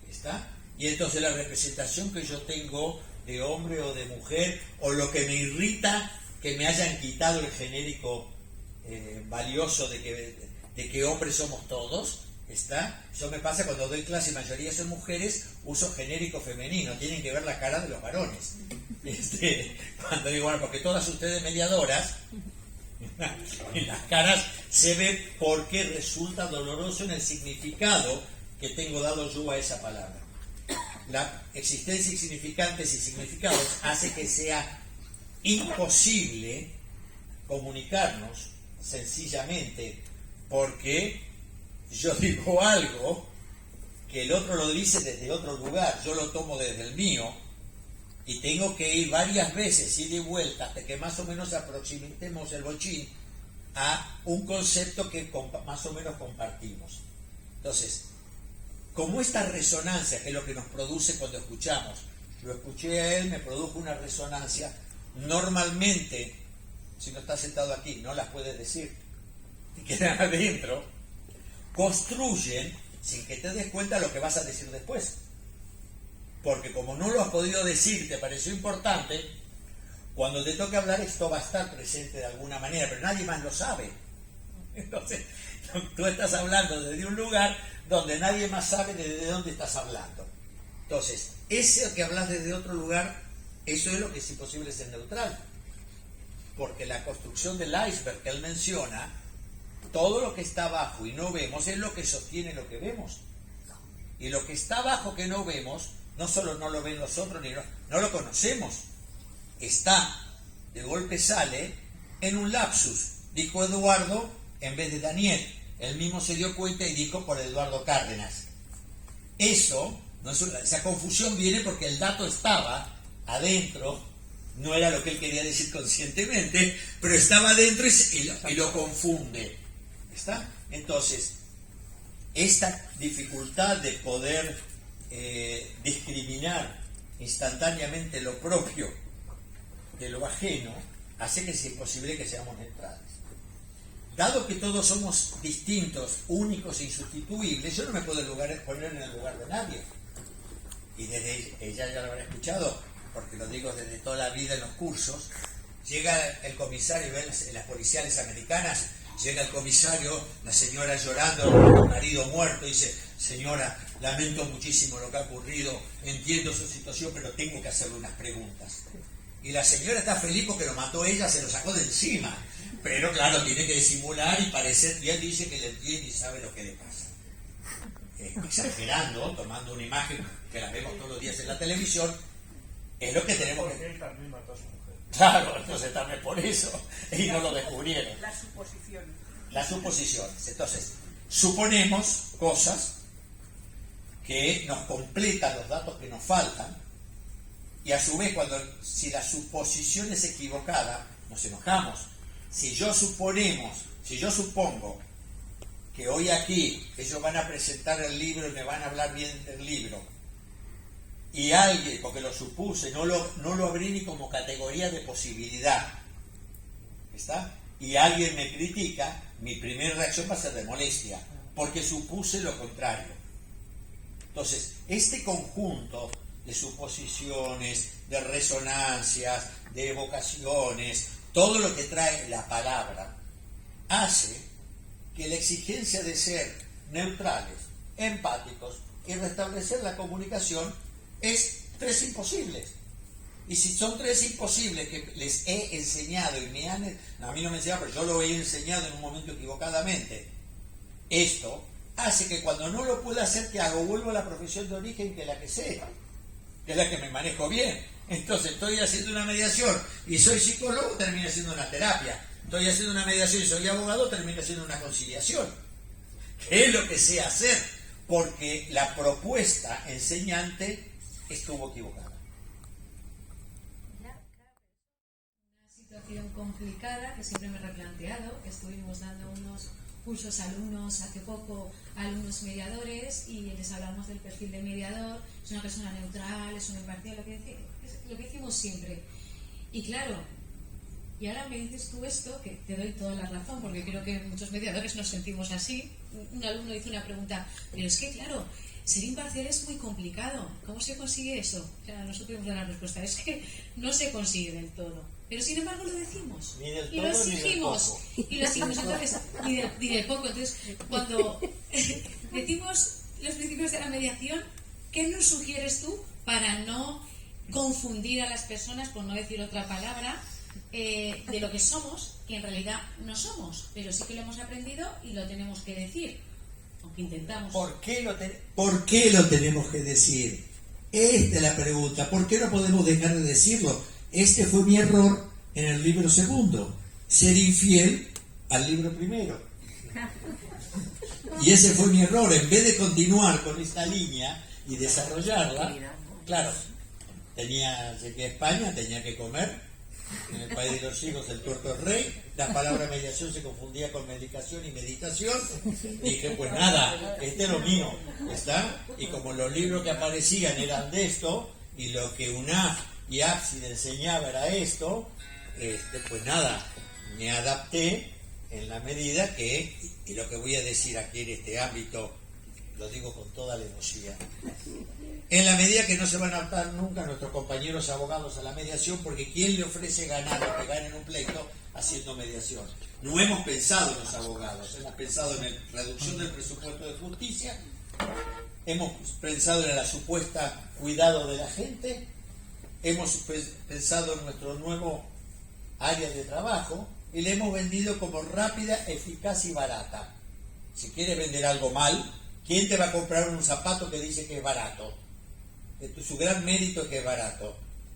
¿Está? Y entonces la representación que yo tengo de hombre o de mujer, o lo que me irrita que me hayan quitado el genérico valioso de que hombres somos todos, ¿está? Eso me pasa cuando doy clase, mayoría son mujeres, uso genérico femenino, tienen que ver la cara de los varones. Cuando digo, bueno, porque todas ustedes mediadoras, en las caras se ve por qué resulta doloroso en el significado que tengo dado yo a esa palabra. La existencia de significantes y significados hace que sea imposible comunicarnos sencillamente porque yo digo algo que el otro lo dice desde otro lugar, yo lo tomo desde el mío y tengo que ir varias veces, ir y vuelta, hasta que más o menos aproximemos el bochín a un concepto que más o menos compartimos. Entonces, como esta resonancia, que es lo que nos produce cuando escuchamos, lo escuché a él, me produjo una resonancia, normalmente, si no estás sentado aquí, no las puedes decir, te quedan adentro, construyen, sin que te des cuenta, lo que vas a decir después. Porque como no lo has podido decir, te pareció importante, cuando te toque hablar esto va a estar presente de alguna manera, pero nadie más lo sabe. Entonces, tú estás hablando desde un lugar donde nadie más sabe desde dónde estás hablando. Entonces, ese que hablas desde otro lugar, eso es lo que es imposible ser neutral. Porque la construcción del iceberg que él menciona, todo lo que está abajo y no vemos es lo que sostiene lo que vemos. Y lo que está abajo que no vemos, no solo no lo ven los otros, no lo conocemos. Está, de golpe sale, en un lapsus. Dijo Eduardo en vez de Daniel. Él mismo se dio cuenta y dijo por Eduardo Cárdenas. Eso, esa confusión viene porque el dato estaba adentro, no era lo que él quería decir conscientemente, pero estaba adentro y lo confunde. ¿Está? Entonces, esta dificultad de poder discriminar instantáneamente lo propio de lo ajeno hace que sea imposible que seamos neutrales. Dado que todos somos distintos, únicos e insustituibles, yo no me puedo poner en el lugar de nadie. Y desde ella ya lo habrá escuchado, porque lo digo desde toda la vida en los cursos. Llega el comisario, ven las policiales americanas, llega el comisario, la señora llorando, el marido muerto, dice: señora, lamento muchísimo lo que ha ocurrido, entiendo su situación, pero tengo que hacerle unas preguntas. Y la señora está feliz porque lo mató ella, se lo sacó de encima. Pero claro, tiene que disimular y parecer, y él dice que le entiende y sabe lo que le pasa. Exagerando, tomando una imagen que la vemos todos los días en la televisión, es lo que tenemos que... Porque él también mató a su mujer. Claro, entonces también por eso, y no lo descubrieron. Las suposiciones. Las suposiciones. Entonces, suponemos cosas que nos completan los datos que nos faltan, y a su vez, si la suposición es equivocada, nos enojamos. Si yo supongo que hoy aquí ellos van a presentar el libro y me van a hablar bien del libro, y alguien, porque lo supuse, no lo abrí ni como categoría de posibilidad, ¿está? Y alguien me critica, mi primera reacción va a ser de molestia, porque supuse lo contrario. Entonces, este conjunto de suposiciones, de resonancias, de evocaciones, todo lo que trae la palabra, hace que la exigencia de ser neutrales, empáticos y restablecer la comunicación es 3 imposibles. Y si son 3 imposibles que les he enseñado y a mí no me enseñaron, pero yo lo he enseñado en un momento equivocadamente, esto hace que cuando no lo pueda hacer, ¿qué hago? Vuelvo a la profesión de origen, que es la que sé, que es la que me manejo bien. Entonces estoy haciendo una mediación y soy psicólogo, termino haciendo una terapia. estoy haciendo una mediación y soy abogado, termino haciendo una conciliación. ¿Qué es lo que sé hacer? Porque la propuesta enseñante estuvo equivocada. Una situación complicada que siempre me he replanteado. Estuvimos dando unos cursos a alumnos hace poco, a alumnos mediadores, y les hablamos del perfil de mediador. Es una persona neutral, es una imparcial, lo que hicimos siempre. Y claro, y ahora me dices tú esto, que te doy toda la razón, porque creo que muchos mediadores nos sentimos así. Un alumno hizo una pregunta, pero es que claro, ser imparcial es muy complicado. ¿Cómo se consigue eso? Claro, no supimos dar la respuesta, es que no se consigue del todo. Pero sin embargo lo decimos. Ni del Y todo, lo ni del exigimos. poco. Y lo exigimos. Entonces, ni del poco. Entonces, cuando decimos los principios de la mediación, ¿qué nos sugieres tú para no confundir a las personas, por no decir otra palabra, de lo que somos, que en realidad no somos, pero sí que lo hemos aprendido y lo tenemos que decir, aunque intentamos? ¿Por qué lo tenemos que decir? Esta es la pregunta. ¿Por qué no podemos dejar de decirlo? Este fue mi error en el libro segundo, ser infiel al libro primero. Y ese fue mi error. En vez de continuar con esta línea y desarrollarla, claro, llegué a España, tenía que comer. En el país de los hijos el tuerto es rey. La palabra mediación se confundía con medicación y meditación. Dije, pues nada, este es lo mío, ¿está? Y como los libros que aparecían eran de esto, y lo que UNAF y Ábside enseñaba era esto, pues nada, me adapté en la medida que, y lo que voy a decir aquí en este ámbito, lo digo con toda alevosía, en la medida que no se van a adaptar nunca nuestros compañeros abogados a la mediación, porque ¿quién le ofrece ganar o que ganen un pleito haciendo mediación? No hemos pensado en los abogados, hemos pensado en la reducción del presupuesto de justicia, hemos pensado en la supuesta cuidado de la gente, hemos pensado en nuestro nuevo área de trabajo y le hemos vendido como rápida, eficaz y barata. Si quieres vender algo mal, ¿quién te va a comprar un zapato que dice que es barato? Su gran mérito es que es barato.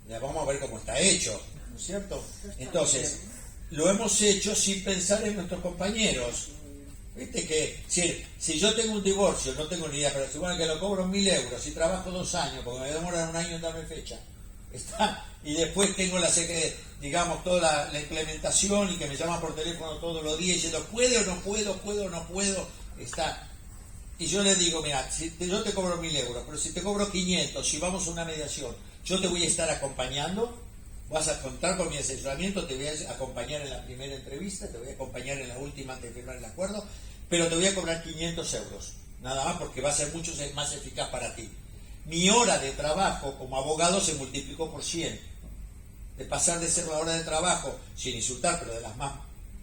Ya vamos a ver cómo está hecho, ¿no es cierto? Entonces, lo hemos hecho sin pensar en nuestros compañeros. Viste que si yo tengo un divorcio, no tengo ni idea, pero si bueno que lo cobro 1.000 euros y trabajo 2 años, porque me demora 1 año en darme fecha, ¿está? Y después tengo toda la implementación y que me llaman por teléfono todos los días diciendo, ¿puedo o no puedo? ¿Está? Y yo le digo, mira, yo te cobro 1.000 euros, pero si te cobro 500, si vamos a una mediación, yo te voy a estar acompañando, vas a contar con mi asesoramiento, te voy a acompañar en la primera entrevista, te voy a acompañar en la última antes de firmar el acuerdo, pero te voy a cobrar 500 euros, nada más, porque va a ser mucho más eficaz para ti. Mi hora de trabajo como abogado se multiplicó por 100. De pasar de ser la hora de trabajo, sin insultar, pero de las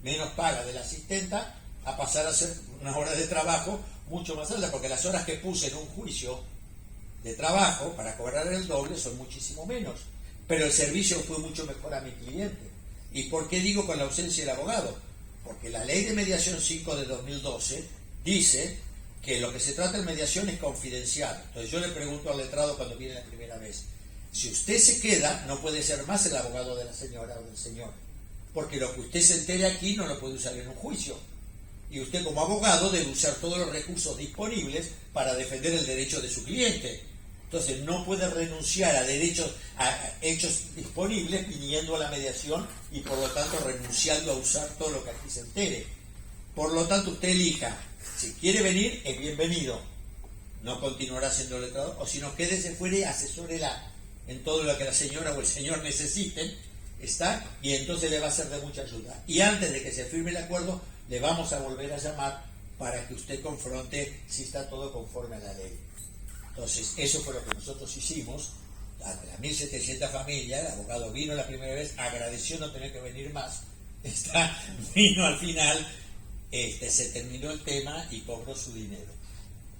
menos pagas de la asistenta, a pasar a ser una hora de trabajo mucho más alta, porque las horas que puse en un juicio de trabajo para cobrar el doble son muchísimo menos, pero el servicio fue mucho mejor a mi cliente. ¿Y por qué digo con la ausencia del abogado? Porque la ley de mediación 5 de 2012 dice que lo que se trata en mediación es confidencial. Entonces yo le pregunto al letrado cuando viene la primera vez, si usted se queda, no puede ser más el abogado de la señora o del señor, porque lo que usted se entere aquí no lo puede usar en un juicio. Y usted como abogado debe usar todos los recursos disponibles para defender el derecho de su cliente. Entonces no puede renunciar a hechos disponibles viniendo a la mediación y por lo tanto renunciando a usar todo lo que aquí se entere. Por lo tanto usted elija, si quiere venir es bienvenido, no continuará siendo letrado, o si no, quédese fuera y asesórela en todo lo que la señora o el señor necesiten, ¿está? Y entonces le va a ser de mucha ayuda. Y antes de que se firme el acuerdo, le vamos a volver a llamar para que usted confronte si está todo conforme a la ley. Entonces, eso fue lo que nosotros hicimos. A las 1.700 familias, el abogado vino la primera vez, agradeció no tener que venir más, vino al final, se terminó el tema y cobró su dinero.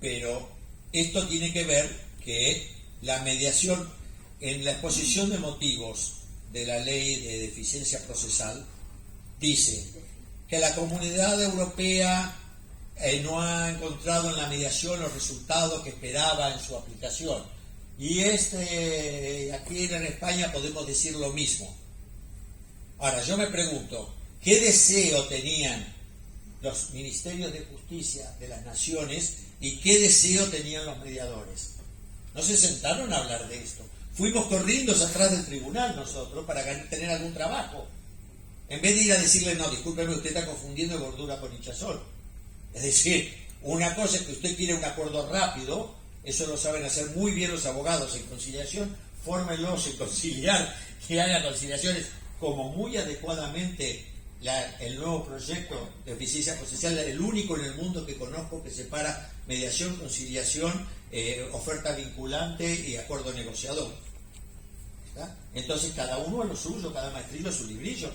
Pero esto tiene que ver que la mediación, en la exposición de motivos de la ley de deficiencia procesal, dice que la Comunidad Europea no ha encontrado en la mediación los resultados que esperaba en su aplicación. Y aquí en España podemos decir lo mismo. Ahora, yo me pregunto, ¿Qué deseo tenían los ministerios de justicia de las naciones y qué deseo tenían los mediadores? No se sentaron a hablar de esto. Fuimos corriendo atrás del tribunal nosotros para tener algún trabajo. En vez de ir a decirle, no, discúlpeme, usted está confundiendo gordura con hinchazón. Es decir, una cosa es que usted quiere un acuerdo rápido, eso lo saben hacer muy bien los abogados en conciliación, fórmenlos en conciliar, que hagan conciliaciones como muy adecuadamente el nuevo proyecto de eficiencia procesal, el único en el mundo que conozco que separa mediación, conciliación, oferta vinculante y acuerdo negociador. ¿Está? Entonces cada uno a lo suyo, cada maestrillo a su librillo.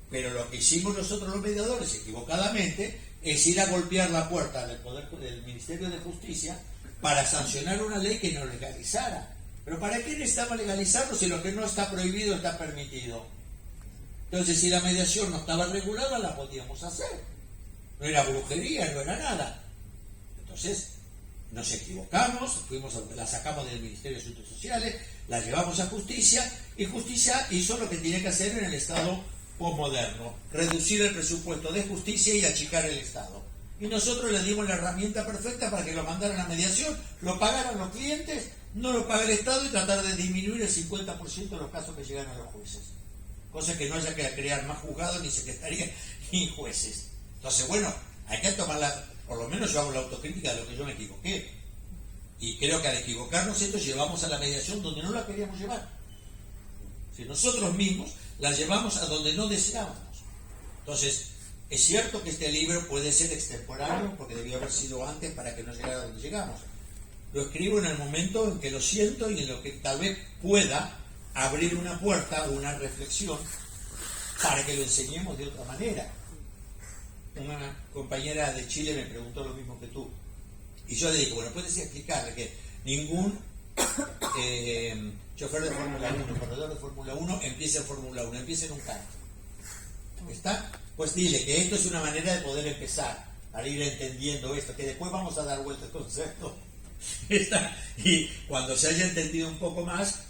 Pero lo que hicimos nosotros los mediadores equivocadamente es ir a golpear la puerta del Ministerio de Justicia para sancionar una ley que nos legalizara. Pero ¿para qué necesitamos legalizarlo si lo que no está prohibido está permitido? Entonces, si la mediación no estaba regulada, la podíamos hacer. No era brujería, no era nada. Entonces, nos equivocamos, la sacamos del Ministerio de Asuntos Sociales, la llevamos a Justicia, y Justicia hizo lo que tiene que hacer en el Estado posmoderno: reducir el presupuesto de justicia y achicar el Estado. Y nosotros le dimos la herramienta perfecta para que lo mandaran a mediación, lo pagaran los clientes, no lo paga el Estado, y tratar de disminuir el 50% de los casos que llegan a los jueces. Cosa que no haya que crear más juzgados, ni secretaría, ni jueces. Entonces, bueno, hay que tomarla, por lo menos yo hago la autocrítica de lo que yo me equivoqué. Y creo que al equivocarnos esto llevamos a la mediación donde no la queríamos llevar. Si nosotros mismos la llevamos a donde no deseábamos. Entonces, es cierto que este libro puede ser extemporáneo, porque debió haber sido antes para que no llegara a donde llegamos. Lo escribo en el momento en que lo siento y en lo que tal vez pueda abrir una puerta o una reflexión para que lo enseñemos de otra manera. Una compañera de Chile me preguntó lo mismo que tú, y yo le dije, bueno, puedes explicarle que ningún chofer de Fórmula 1, corredor de Fórmula 1 empieza en Fórmula 1, empieza en un kart. ¿Está? Pues dile que esto es una manera de poder empezar a ir entendiendo esto, que después vamos a dar vuelta al concepto. Y cuando se haya entendido un poco más,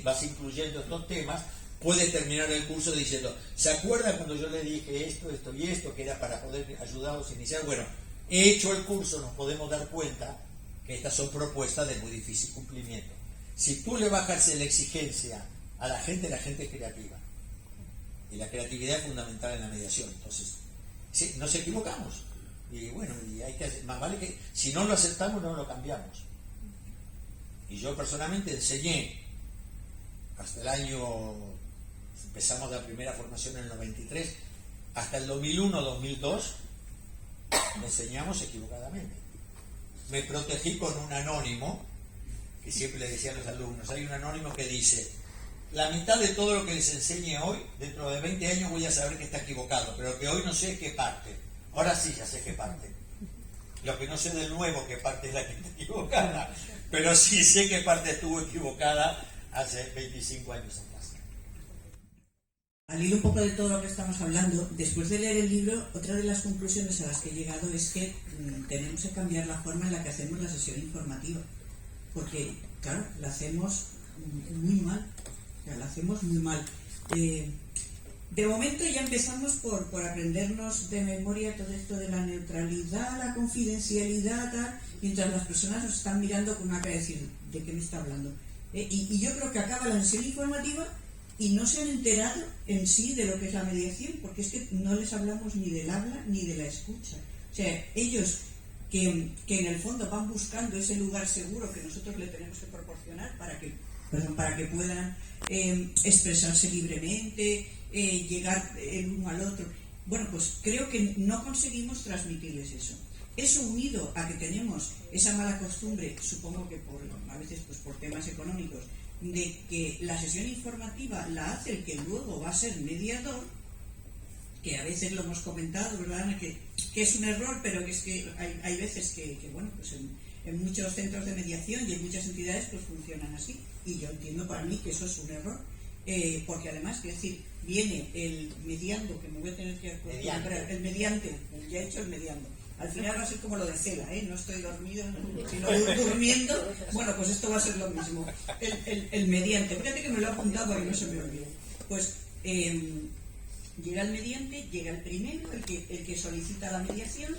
vas incluyendo estos temas, puedes terminar el curso diciendo, ¿se acuerda cuando yo le dije esto, esto y esto, que era para poder ayudarlos a iniciar? Bueno, he hecho el curso, nos podemos dar cuenta que estas son propuestas de muy difícil cumplimiento. Si tú le bajas la exigencia a la gente es creativa, y la creatividad es fundamental en la mediación. Entonces, sí, nos equivocamos, y bueno, y hay que más vale que si no lo aceptamos no lo cambiamos. Y yo personalmente enseñé hasta el año, empezamos la primera formación en el 93, hasta el 2001-2002 enseñamos equivocadamente. Me protegí con un anónimo que siempre le decía a los alumnos, hay un anónimo que dice, la mitad de todo lo que les enseñe hoy, dentro de 20 años voy a saber que está equivocado, pero que hoy no sé qué parte. Ahora sí ya sé qué parte. Lo que no sé del nuevo qué parte es la que está equivocada, pero sí sé qué parte estuvo equivocada hace 25 años atrás. Al hilo un poco de todo lo que estamos hablando, después de leer el libro, otra de las conclusiones a las que he llegado es que tenemos que cambiar la forma en la que hacemos la sesión informativa. Porque, claro, la hacemos muy mal. La hacemos muy mal. De momento ya empezamos por aprendernos de memoria todo esto de la neutralidad, la confidencialidad, tal, mientras las personas nos están mirando con una cara de decir, ¿de qué me está hablando? Y yo creo que acaba la sesión informativa y no se han enterado en sí de lo que es la mediación, porque es que no les hablamos ni del habla ni de la escucha. O sea, ellos que en el fondo van buscando ese lugar seguro que nosotros le tenemos que proporcionar para que puedan expresarse libremente, llegar el uno al otro. Bueno, pues creo que no conseguimos transmitirles eso. Eso unido a que tenemos esa mala costumbre, supongo que a veces pues por temas económicos, de que la sesión informativa la hace el que luego va a ser mediador, que a veces lo hemos comentado, ¿verdad? Que es un error, pero que es que hay veces que bueno, pues en muchos centros de mediación y en muchas entidades pues funcionan así, y yo entiendo para mí que eso es un error, porque además, quiero decir, viene el mediando, que me voy a tener que acostumbrar, el mediante, ya he hecho el mediando. Al final va a ser como lo de Cela, no estoy dormido, sino durmiendo. Bueno, pues esto va a ser lo mismo. El mediante. Fíjate que me lo he apuntado para que no se me olvide. Pues llega el mediante, llega el primero, el que solicita la mediación,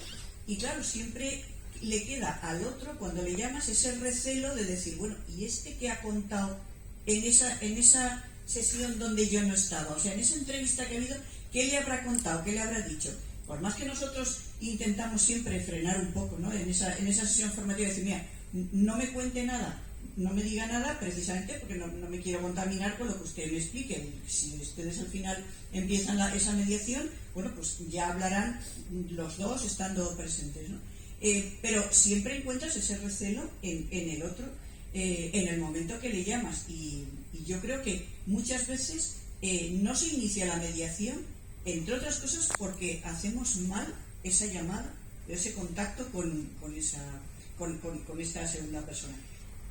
y claro, siempre le queda al otro, cuando le llamas, ese recelo de decir, bueno, ¿y este qué ha contado en esa sesión donde yo no estaba? O sea, en esa entrevista que ha habido, ¿qué le habrá contado? ¿Qué le habrá dicho? Por más que nosotros intentamos siempre frenar un poco, ¿no? En esa sesión formativa, decir, mira, no me cuente nada, no me diga nada, precisamente porque no me quiero contaminar con lo que usted me explique. Si ustedes al final empiezan esa mediación, bueno, pues ya hablarán los dos estando presentes, ¿no? Pero siempre encuentras ese recelo en el otro, en el momento que le llamas. Y yo creo que muchas veces no se inicia la mediación, entre otras cosas porque hacemos mal esa llamada, ese contacto con esta segunda persona.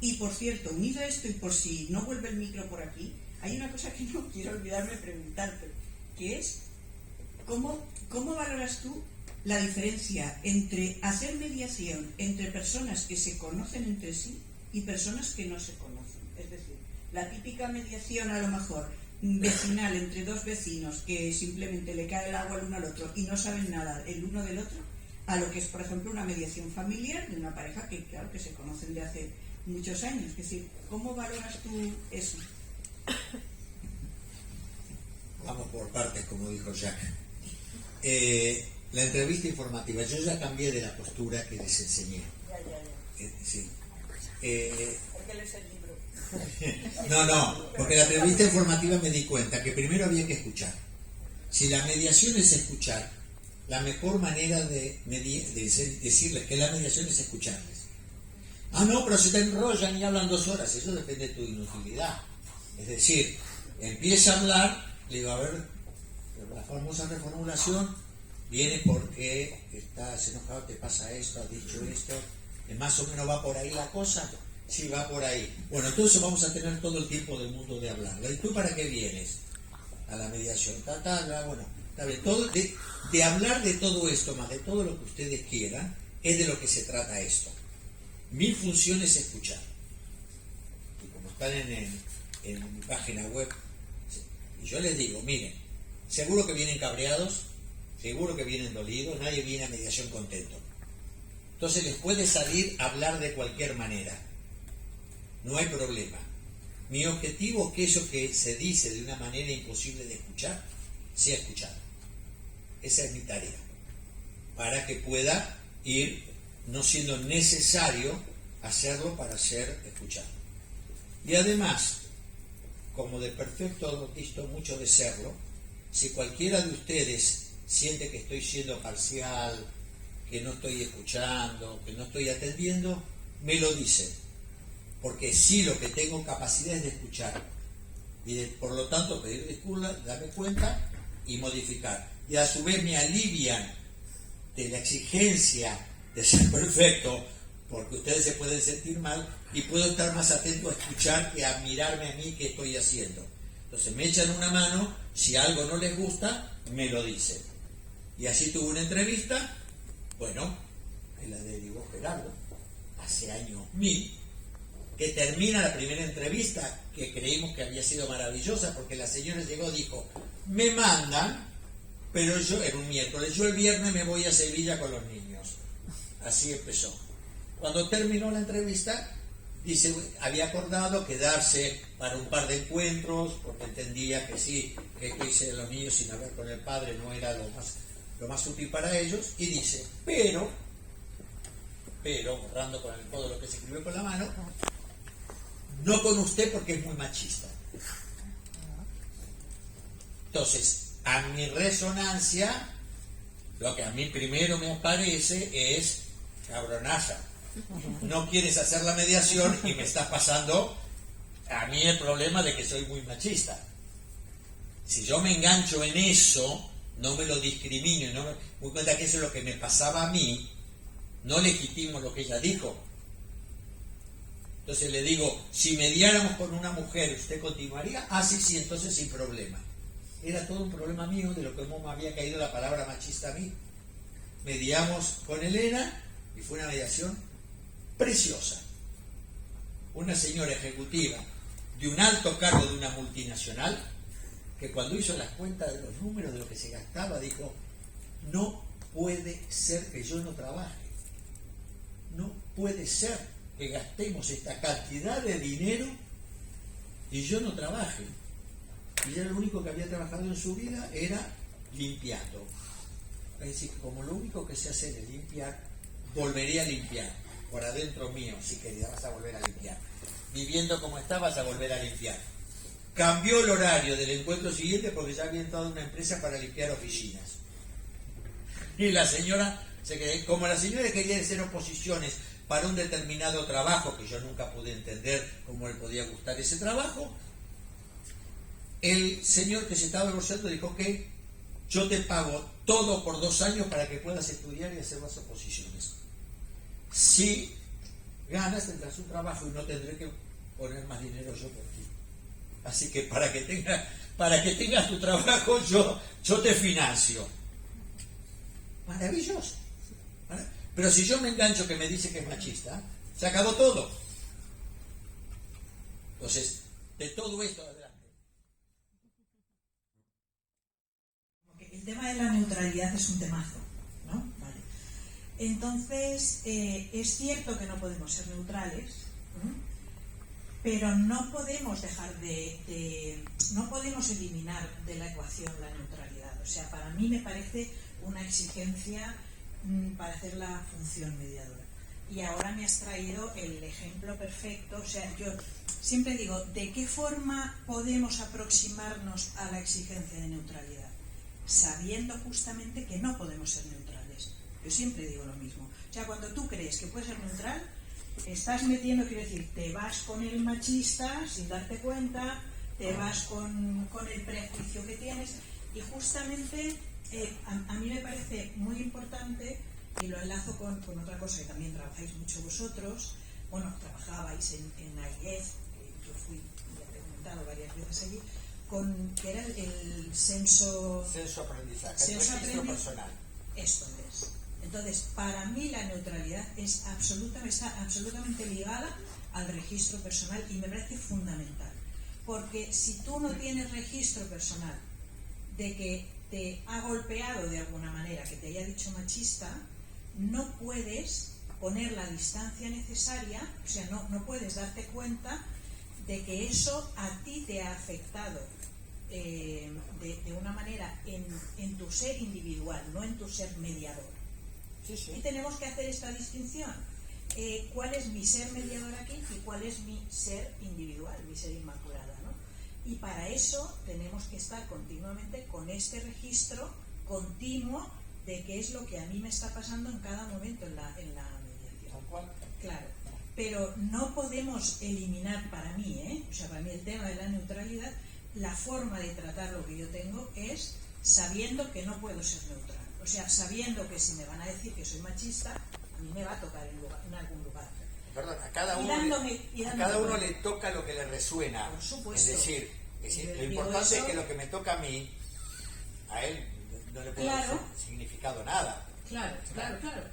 Y por cierto, unido a esto, y por si no vuelve el micro por aquí, hay una cosa que no quiero olvidarme preguntarte, que es ¿cómo valoras tú la diferencia entre hacer mediación entre personas que se conocen entre sí y personas que no se conocen? Es decir, la típica mediación a lo mejor vecinal entre dos vecinos que simplemente le cae el agua el uno al otro y no saben nada el uno del otro, a lo que es, por ejemplo, una mediación familiar de una pareja que, claro, que se conocen de hace muchos años. Es decir, ¿cómo valoras tú eso? Vamos por partes, como dijo Jack. La entrevista informativa, yo ya cambié de la postura que les enseñé. Sí. ¿Por qué lees el libro? No, porque la entrevista informativa me di cuenta que primero había que escuchar. Si la mediación es escuchar, la mejor manera de decirles que la mediación es escucharles. Ah, no, pero se te enrollan y hablan 2 horas. Eso depende de tu inutilidad. Es decir, empieza a hablar, le digo, a ver, la famosa reformulación viene porque estás enojado, te pasa esto, has dicho esto, más o menos va por ahí la cosa. Sí, va por ahí. Bueno, entonces vamos a tener todo el tiempo del mundo de hablarla. ¿Y tú para qué vienes? A la mediación. Bueno, está bien. De hablar de todo esto, más de todo lo que ustedes quieran, es de lo que se trata esto. Mi función es escuchar. Y como están en mi página web, y yo les digo, miren, seguro que vienen cabreados, seguro que vienen dolidos, nadie viene a mediación contento. Entonces les puede salir a hablar de cualquier manera. No hay problema. Mi objetivo es que eso que se dice de una manera imposible de escuchar, sea escuchado. Esa es mi tarea. Para que pueda ir no siendo necesario hacerlo para ser escuchado. Y además, como de perfecto visto mucho de serlo, si cualquiera de ustedes siente que estoy siendo parcial, que no estoy escuchando, que no estoy atendiendo, me lo dicen. Porque sí, lo que tengo capacidad es de escuchar. Y por lo tanto pedir disculpas, darme cuenta y modificar. Y a su vez me alivian de la exigencia de ser perfecto, porque ustedes se pueden sentir mal y puedo estar más atento a escuchar que a mirarme a mí qué estoy haciendo. Entonces me echan una mano, si algo no les gusta, me lo dicen. Y así tuve una entrevista, bueno, en la de Diego Gerardo, hace años 1000, que termina la primera entrevista, que creímos que había sido maravillosa, porque la señora llegó y dijo, me mandan, pero yo, era un miércoles, yo el viernes me voy a Sevilla con los niños. Así empezó. Cuando terminó la entrevista, dice, había acordado quedarse para un par de encuentros, porque entendía que sí, que irse de los niños sin hablar con el padre no era lo más útil para ellos, y dice, pero, borrando con el codo lo que se escribió con la mano, no con usted porque es muy machista. Entonces, a mi resonancia, lo que a mí primero me aparece es cabronaza. No quieres hacer la mediación y me estás pasando a mí el problema de que soy muy machista. Si yo me engancho en eso, no me lo discrimino y no me doy cuenta que eso es lo que me pasaba a mí, no legitimo lo que ella dijo. Entonces le digo, si mediáramos con una mujer, ¿usted continuaría? Ah, sí, entonces sin problema. Era todo un problema mío de lo que me había caído la palabra machista a mí. Mediamos con Elena y fue una mediación preciosa. Una señora ejecutiva de un alto cargo de una multinacional que cuando hizo las cuentas de los números de lo que se gastaba, dijo, no puede ser que yo no trabaje. No puede ser que gastemos esta cantidad de dinero y yo no trabaje. Y ya lo único que había trabajado en su vida era limpiando. Es decir, como lo único que sé hacer es limpiar, volveré a limpiar. Por adentro mío, si querías, vas a volver a limpiar. Viviendo como estabas, a volver a limpiar. Cambió el horario del encuentro siguiente porque ya había entrado en una empresa para limpiar oficinas. Y la señora, como la señora quería hacer oposiciones para un determinado trabajo, que yo nunca pude entender cómo le podía gustar ese trabajo, el señor que se estaba divorciando dijo que yo te pago todo por 2 años para que puedas estudiar y hacer las oposiciones. Si ganas, tendrás un trabajo y no tendré que poner más dinero yo por ti. Así que para que tengas tu trabajo, yo te financio. Maravilloso. Pero si yo me engancho que me dice que es machista, se acabó todo. Entonces, de todo esto adelante. El tema de la neutralidad es un temazo, ¿no? Vale. Entonces, es cierto que no podemos ser neutrales, ¿no? Pero no podemos dejar no podemos eliminar de la ecuación la neutralidad. O sea, para mí me parece una exigencia para hacer la función mediadora. Y ahora me has traído el ejemplo perfecto. O sea, yo siempre digo, ¿de qué forma podemos aproximarnos a la exigencia de neutralidad? Sabiendo justamente que no podemos ser neutrales. Yo siempre digo lo mismo. O sea, cuando tú crees que puedes ser neutral, estás metiendo, quiero decir, te vas con el machista sin darte cuenta, te vas con el prejuicio que tienes, y justamente a mí me parece muy importante, y lo enlazo con otra cosa que también trabajáis mucho vosotros. Bueno, trabajabais en AIEF, yo fui, ya te he comentado varias veces allí, que era el censo aprendizaje, registro personal. Esto es. Entonces, para mí la neutralidad está absolutamente ligada al registro personal, y me parece fundamental. Porque si tú no tienes registro personal de que te ha golpeado de alguna manera, que te haya dicho machista, no puedes poner la distancia necesaria, o sea, no puedes darte cuenta de que eso a ti te ha afectado de una manera en tu ser individual, no en tu ser mediador. Sí, sí. Y tenemos que hacer esta distinción. ¿Cuál es mi ser mediador aquí y cuál es mi ser individual, mi ser inmaculada, ¿no? Y para eso tenemos que estar continuamente con este registro continuo de qué es lo que a mí me está pasando en cada momento en la mediación. ¿Tal cual? Claro. Pero no podemos eliminar, para mí, o sea, para mí el tema de la neutralidad, la forma de tratar lo que yo tengo es sabiendo que no puedo ser neutral. O sea, sabiendo que si me van a decir que soy machista, a mí me va a tocar en algún lugar. Perdón, a cada uno le toca lo que le resuena. Por supuesto. Es decir, lo importante es que lo que me toca a mí, a él no le puede dar significado nada. Claro.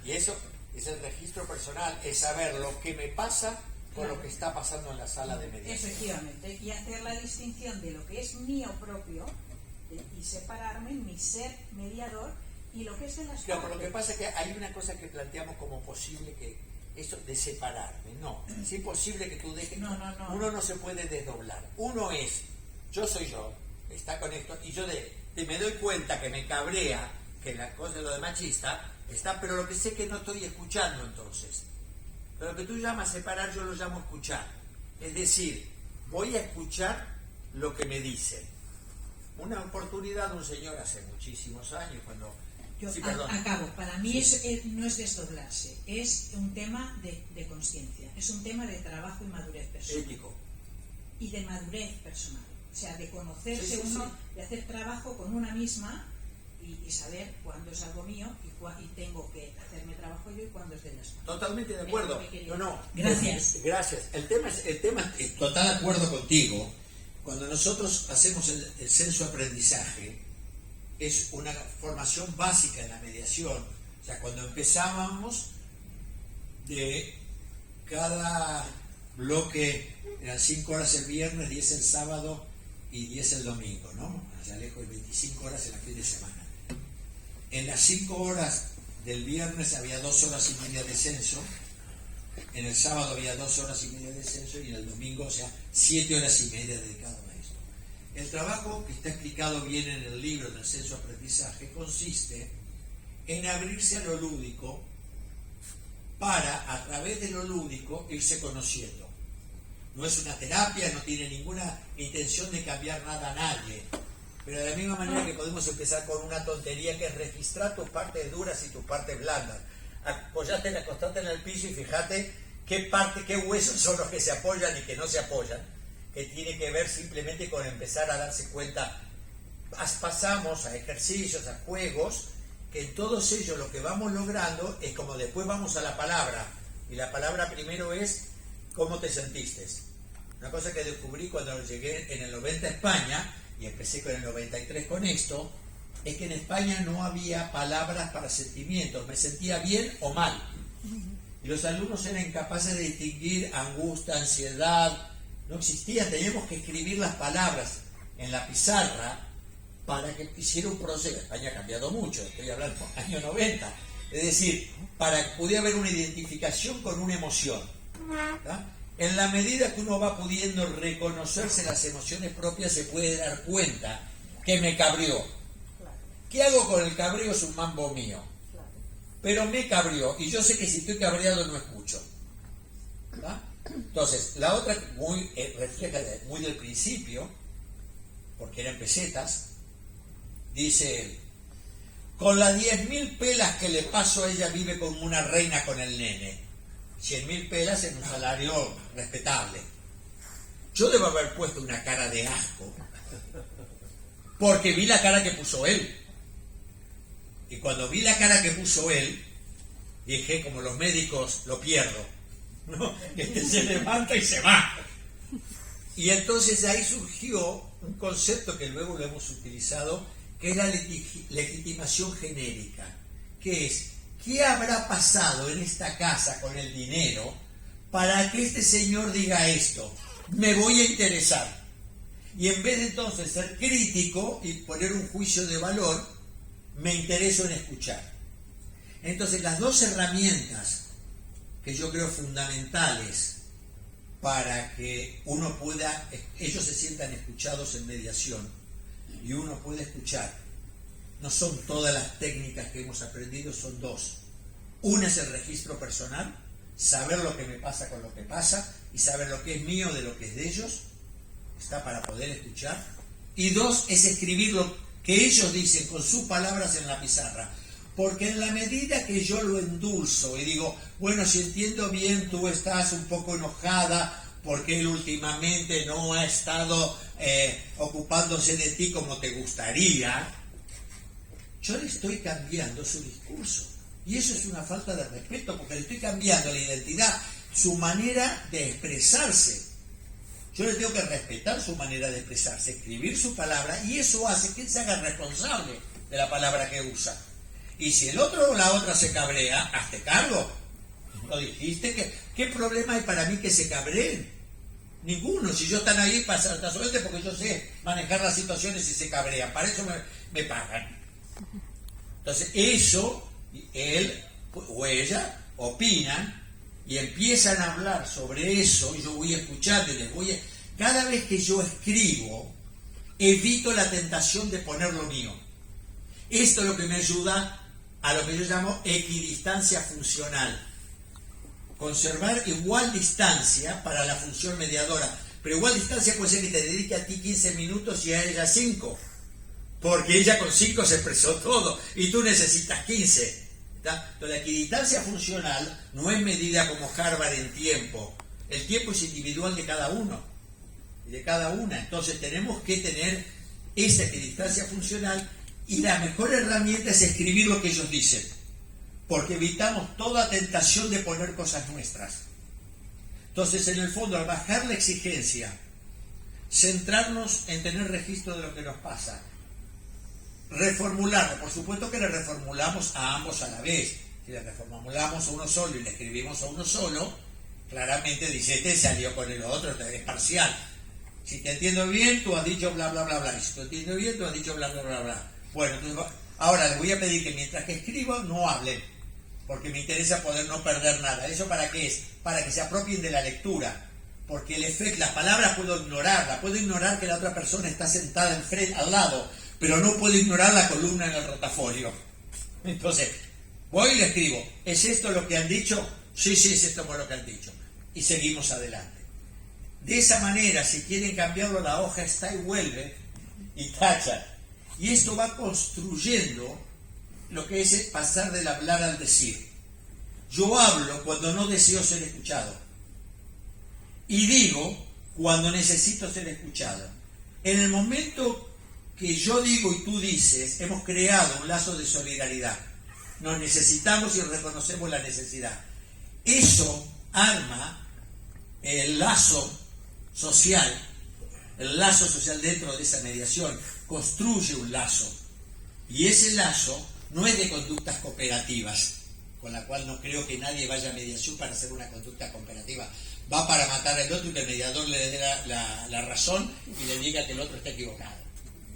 Y eso es el registro personal, es saber lo que me pasa con lo que está pasando en la sala de mediación. Efectivamente, y hacer la distinción de lo que es mío propio y separarme en mi ser mediador y lo que es de las Claro, pero lo que pasa es que hay una cosa que planteamos como posible, que eso de separarme, no, es imposible que tú dejes, no. Uno no se puede desdoblar, uno es, yo soy yo, está con esto, y yo me doy cuenta que me cabrea, que la cosa de lo de machista está, pero lo que sé que no estoy escuchando entonces, pero lo que tú llamas separar yo lo llamo escuchar, es decir, voy a escuchar lo que me dice. Una oportunidad de un señor hace muchísimos años, cuando... Acabo. Para mí no es desdoblarse, es un tema de conciencia, es un tema de trabajo y madurez personal. Ético. Y de madurez personal. O sea, de conocerse uno, de hacer trabajo con una misma y saber cuándo es algo mío y tengo que hacerme trabajo yo y cuándo es de las demás. Totalmente de acuerdo. No. Gracias. El tema, total de acuerdo contigo. Cuando nosotros hacemos el censo aprendizaje, es una formación básica en la mediación. O sea, cuando empezábamos, de cada bloque eran 5 horas el viernes, 10 el sábado y 10 el domingo, ¿no? Allá lejos, 25 horas en la fin de semana. En las 5 horas del viernes había 2 horas y media de censo, en el sábado había 2 horas y media de censo y en el domingo, o sea, 7 horas y media dedicadas a esto. El trabajo que está explicado bien en el libro del censo aprendizaje consiste en abrirse a lo lúdico para, a través de lo lúdico, irse conociendo. No es una terapia, no tiene ninguna intención de cambiar nada a nadie. Pero de la misma manera que podemos empezar con una tontería que es registrar tus partes duras y tus partes blandas. Acostate en el piso y fíjate qué huesos son los que se apoyan y que no se apoyan, que tiene que ver simplemente con empezar a darse cuenta. Pasamos a ejercicios, a juegos, que en todos ellos lo que vamos logrando es como después vamos a la palabra, y la palabra primero es ¿cómo te sentiste? Una cosa que descubrí cuando llegué en el 90 a España, y empecé con el 93 con esto, es que en España no había palabras para sentimientos, me sentía bien o mal. Y los alumnos eran incapaces de distinguir angustia, ansiedad, no existía, teníamos que escribir las palabras en la pizarra para que hiciera un proceso. España ha cambiado mucho, estoy hablando año 90, es decir, para que pudiera haber una identificación con una emoción. ¿Tá? En la medida que uno va pudiendo reconocerse las emociones propias, se puede dar cuenta que me cabrió. ¿Qué hago con el cabreo? Es un mambo mío. Pero me cabrió, y yo sé que si estoy cabreado no escucho. ¿Tá? Entonces, la otra, refleja muy del principio, porque eran pesetas, dice él, con las 10.000 pelas que le paso a ella vive como una reina con el nene. 100.000 pelas en un salario respetable. Yo debo haber puesto una cara de asco, porque vi la cara que puso él. Y cuando vi la cara que puso él, dije, como los médicos, lo pierdo, ¿no? Que se levanta y se va. Y entonces de ahí surgió un concepto que luego lo hemos utilizado, que es la legitimación genérica, que es, ¿qué habrá pasado en esta casa con el dinero para que este señor diga esto? Me voy a interesar. Y en vez de entonces ser crítico y poner un juicio de valor, me intereso en escuchar. Entonces, las dos herramientas que yo creo fundamentales para que uno pueda, ellos se sientan escuchados en mediación y uno puede escuchar, no son todas las técnicas que hemos aprendido, son dos. Una es el registro personal, saber lo que me pasa con lo que pasa y saber lo que es mío de lo que es de ellos, está para poder escuchar. Y dos es escribir lo que ellos dicen con sus palabras en la pizarra. Porque en la medida que yo lo endulzo y digo, bueno, si entiendo bien, tú estás un poco enojada porque él últimamente no ha estado ocupándose de ti como te gustaría, yo le estoy cambiando su discurso. Y eso es una falta de respeto, porque le estoy cambiando la identidad, su manera de expresarse. Yo le tengo que respetar su manera de expresarse, escribir su palabra, y eso hace que él se haga responsable de la palabra que usa. Y si el otro o la otra se cabrea, hazte cargo. ¿Lo dijiste? ¿Qué problema hay para mí que se cabreen? Ninguno. Si yo están ahí para saltar suerte, porque yo sé manejar las situaciones y se cabrean. Para eso me pagan. Entonces, eso, él o ella opinan y empiezan a hablar sobre eso, y yo voy escuchando y les voy cada vez que yo escribo, evito la tentación de poner lo mío. Esto es lo que me ayuda a lo que yo llamo equidistancia funcional. Conservar igual distancia para la función mediadora. Pero igual distancia puede ser que te dedique a ti 15 minutos y a ella 5. Porque ella con 5 se expresó todo y tú necesitas 15. Entonces, la equidistancia funcional no es medida como Harvard en tiempo. El tiempo es individual de cada uno y de cada una. Entonces tenemos que tener esa equidistancia funcional, y la mejor herramienta es escribir lo que ellos dicen, porque evitamos toda tentación de poner cosas nuestras. Entonces, en el fondo, al bajar la exigencia, centrarnos en tener registro de lo que nos pasa, reformularlo. Por supuesto que le reformulamos a ambos a la vez. Si le reformulamos a uno solo y le escribimos a uno solo, claramente dice, este salió con el otro, es parcial. Si te entiendo bien, tú has dicho bla, bla, bla, bla. Y si te entiendo bien, tú has dicho bla, bla, bla, bla. Bueno, entonces, ahora les voy a pedir que mientras que escribo, no hablen, porque me interesa poder no perder nada. ¿Eso para qué es? Para que se apropien de la lectura. Porque el efecto, las palabras puedo ignorar que la otra persona está sentada enfrente, al lado, pero no puedo ignorar la columna en el rotafolio. Entonces, voy y le escribo, ¿es esto lo que han dicho? Sí, sí, es esto por lo que han dicho. Y seguimos adelante. De esa manera, si quieren cambiarlo, la hoja está y vuelve y tacha. Y esto va construyendo lo que es pasar del hablar al decir. Yo hablo cuando no deseo ser escuchado. Y digo cuando necesito ser escuchado. En el momento que yo digo y tú dices, hemos creado un lazo de solidaridad. Nos necesitamos y reconocemos la necesidad. Eso arma el lazo social dentro de esa mediación, construye un lazo. Y ese lazo no es de conductas cooperativas, con la cual no creo que nadie vaya a mediación para hacer una conducta cooperativa. Va para matar al otro y que el mediador le dé la razón y le diga que el otro está equivocado.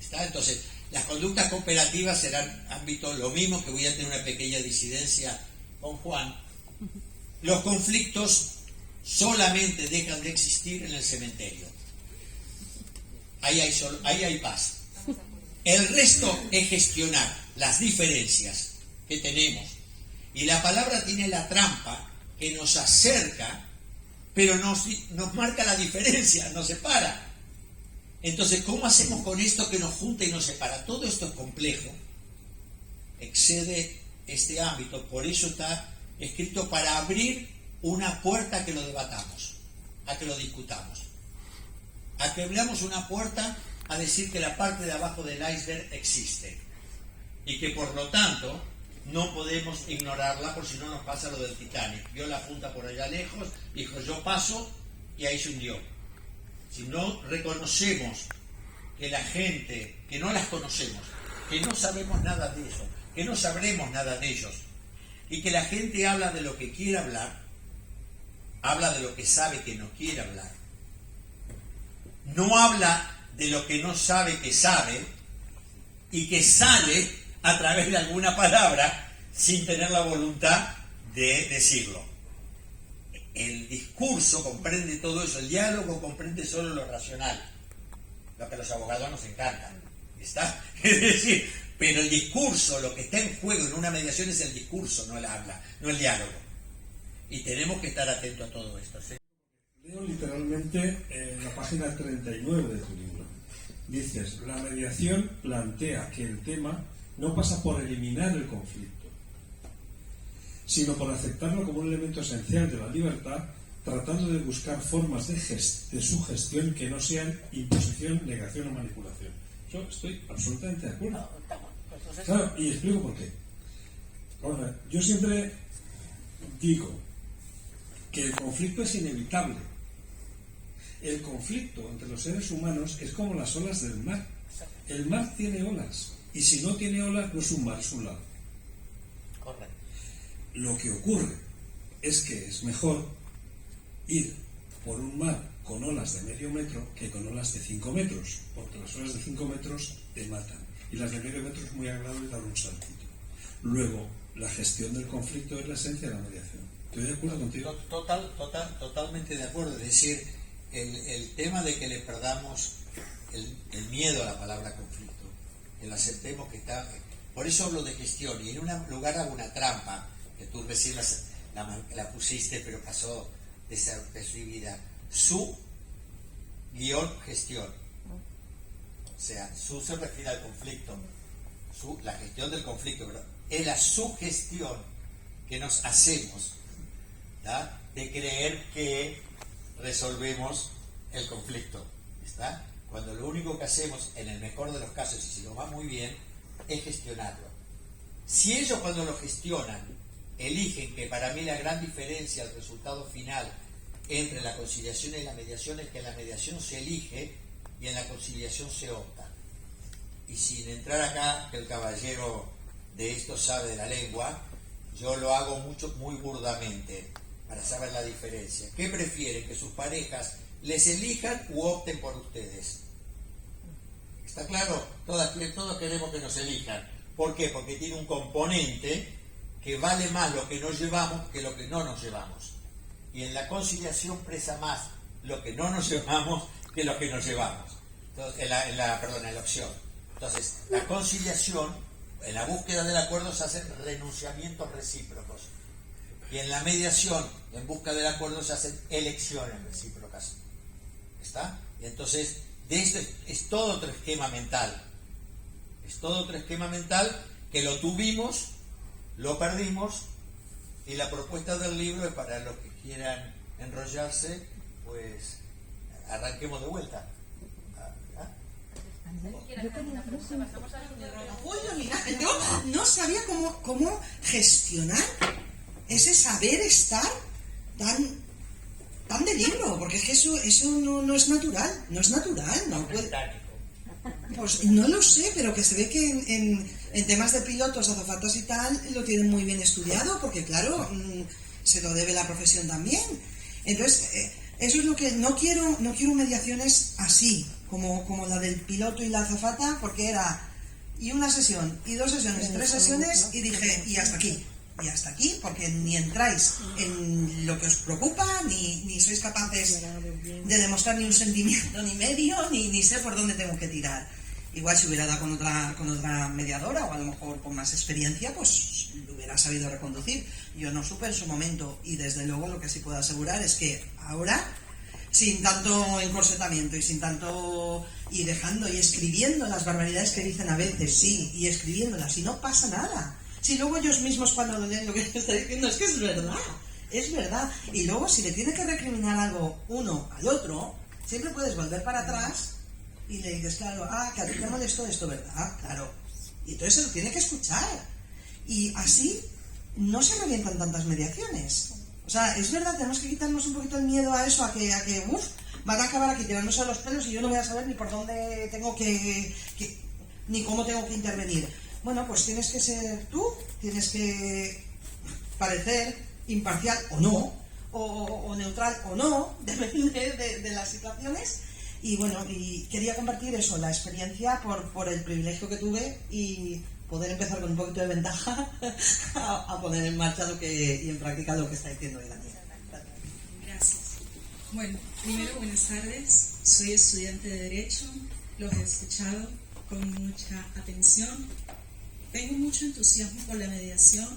¿Está? Entonces, las conductas cooperativas serán ámbitos, lo mismo que voy a tener una pequeña disidencia con Juan. Los conflictos solamente dejan de existir en el cementerio. Ahí hay paz. El resto es gestionar las diferencias que tenemos. Y la palabra tiene la trampa que nos acerca, pero nos marca la diferencia, nos separa. Entonces, ¿cómo hacemos con esto que nos junta y nos separa? Todo esto es complejo, excede este ámbito, por eso está escrito para abrir una puerta a que lo debatamos, a que lo discutamos, a que abramos una puerta a decir que la parte de abajo del iceberg existe y que por lo tanto no podemos ignorarla, por si no nos pasa lo del Titanic. Vio la punta por allá lejos, dijo yo paso y ahí se hundió. Si no reconocemos que la gente, que no las conocemos, que no sabemos nada de eso, que no sabremos nada de ellos, y que la gente habla de lo que quiere hablar, habla de lo que sabe que no quiere hablar, no habla de lo que no sabe que sabe, y que sale a través de alguna palabra sin tener la voluntad de decirlo. El discurso comprende todo eso, el diálogo comprende solo lo racional, lo que a los abogados nos encanta, ¿está? Es decir, pero el discurso, lo que está en juego en una mediación es el discurso, no el habla, no el diálogo. Y tenemos que estar atentos a todo esto. ¿Sí? Leo literalmente en la página 39 de tu libro. Dices, la mediación plantea que el tema no pasa por eliminar el conflicto, sino por aceptarlo como un elemento esencial de la libertad, tratando de buscar formas de su gestión que no sean imposición, negación o manipulación. Yo estoy absolutamente de acuerdo. Claro, y explico por qué. Ahora, yo siempre digo que el conflicto es inevitable. El conflicto entre los seres humanos es como las olas del mar. El mar tiene olas. Y si no tiene olas, no es un mar, es un lago. Correcto. Lo que ocurre es que es mejor ir por un mar con olas de medio metro que con olas de 5 metros, porque las olas de 5 metros te matan. Y las de medio metro es muy agradable dar un saltito. Luego, la gestión del conflicto es la esencia de la mediación. ¿Estoy de acuerdo contigo? Totalmente de acuerdo. Es decir, el tema de que le perdamos el miedo a la palabra conflicto, que lo aceptemos que está... Por eso hablo de gestión, y en un lugar hago una trampa, que tú recién la pusiste, pero pasó desapercibida. Su guión gestión. O sea, su se refiere al conflicto, la gestión del conflicto, pero es la sugestión que nos hacemos, ¿tá?, de creer que resolvemos el conflicto, ¿está? Cuando lo único que hacemos, en el mejor de los casos, y si nos va muy bien, es gestionarlo. Si ellos cuando lo gestionan eligen, que para mí la gran diferencia, el resultado final entre la conciliación y la mediación es que en la mediación se elige y en la conciliación se opta. Y sin entrar acá, que el caballero de esto sabe de la lengua, yo lo hago muy burdamente para saber la diferencia. ¿Qué prefieren? Que sus parejas les elijan u opten por ustedes. ¿Está claro? Todos queremos que nos elijan. ¿Por qué? Porque tiene un componente que vale más lo que nos llevamos que lo que no nos llevamos. Y en la conciliación pesa más lo que no nos llevamos que lo que nos llevamos. Entonces, en la opción. Entonces, la conciliación, en la búsqueda del acuerdo se hacen renunciamientos recíprocos. Y en la mediación, en busca del acuerdo, se hacen elecciones recíprocas. ¿Está? Y entonces, de esto es todo otro esquema mental. Es todo otro esquema mental que lo tuvimos, lo perdimos, y la propuesta del libro es para los que quieran enrollarse, pues arranquemos de vuelta. Oye, mira, yo no sabía cómo gestionar ese saber estar tan de libro, porque es que eso no es natural, no puede. Pues no lo sé, pero que se ve que en temas de pilotos, azafatas y tal, lo tienen muy bien estudiado, porque claro, se lo debe la profesión también. Entonces, eso es lo que no quiero mediaciones así, como la del piloto y la azafata, porque era y una sesión, y 2 sesiones, 3 sesiones, y dije, y hasta aquí, porque ni entráis en lo que os preocupa, ni sois capaces de demostrar ni un sentimiento ni medio, ni sé por dónde tengo que tirar. Igual si hubiera dado con otra mediadora, o a lo mejor con más experiencia, pues lo hubiera sabido reconducir. Yo no supe en su momento, y desde luego lo que sí puedo asegurar es que ahora, sin tanto encorsetamiento y sin tanto y dejando y escribiendo las barbaridades que dicen a veces, sí, y escribiéndolas, y no pasa nada. Si luego ellos mismos cuando lo leen lo que está diciendo es que es verdad. Y luego si le tiene que recriminar algo uno al otro, siempre puedes volver para atrás y le dices, claro, que a ti te molestó esto, ¿verdad? Claro. Y entonces se lo tiene que escuchar. Y así no se revientan tantas mediaciones. O sea, es verdad, tenemos que quitarnos un poquito el miedo a eso, a que van a acabar aquí tirándose los pelos y yo no voy a saber ni por dónde tengo ni cómo tengo que intervenir. Bueno, pues tienes que ser tú, tienes que parecer imparcial o no, o neutral o no, depende de las situaciones. Y bueno, y quería compartir eso, la experiencia por el privilegio que tuve y poder empezar con un poquito de ventaja a poner en marcha y en práctica lo que está diciendo hoy Daniel. Gracias. Bueno, primero buenas tardes, soy estudiante de Derecho, los he escuchado con mucha atención. Tengo mucho entusiasmo por la mediación,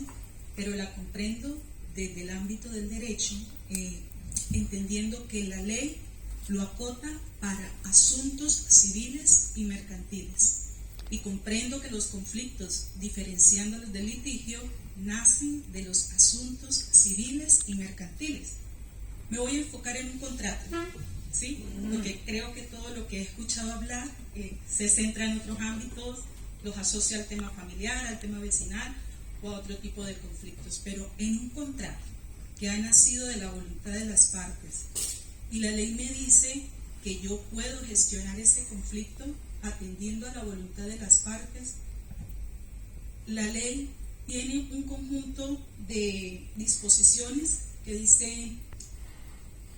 pero la comprendo desde el ámbito del derecho, entendiendo que la ley lo acota para asuntos civiles y mercantiles. Y comprendo que los conflictos, diferenciándolos del litigio, nacen de los asuntos civiles y mercantiles. Me voy a enfocar en un contrato, ¿sí? Porque creo que todo lo que he escuchado hablar se centra en otros ámbitos, los asocia al tema familiar, al tema vecinal o a otro tipo de conflictos, pero en un contrato que ha nacido de la voluntad de las partes y la ley me dice que yo puedo gestionar ese conflicto atendiendo a la voluntad de las partes, la ley tiene un conjunto de disposiciones que dice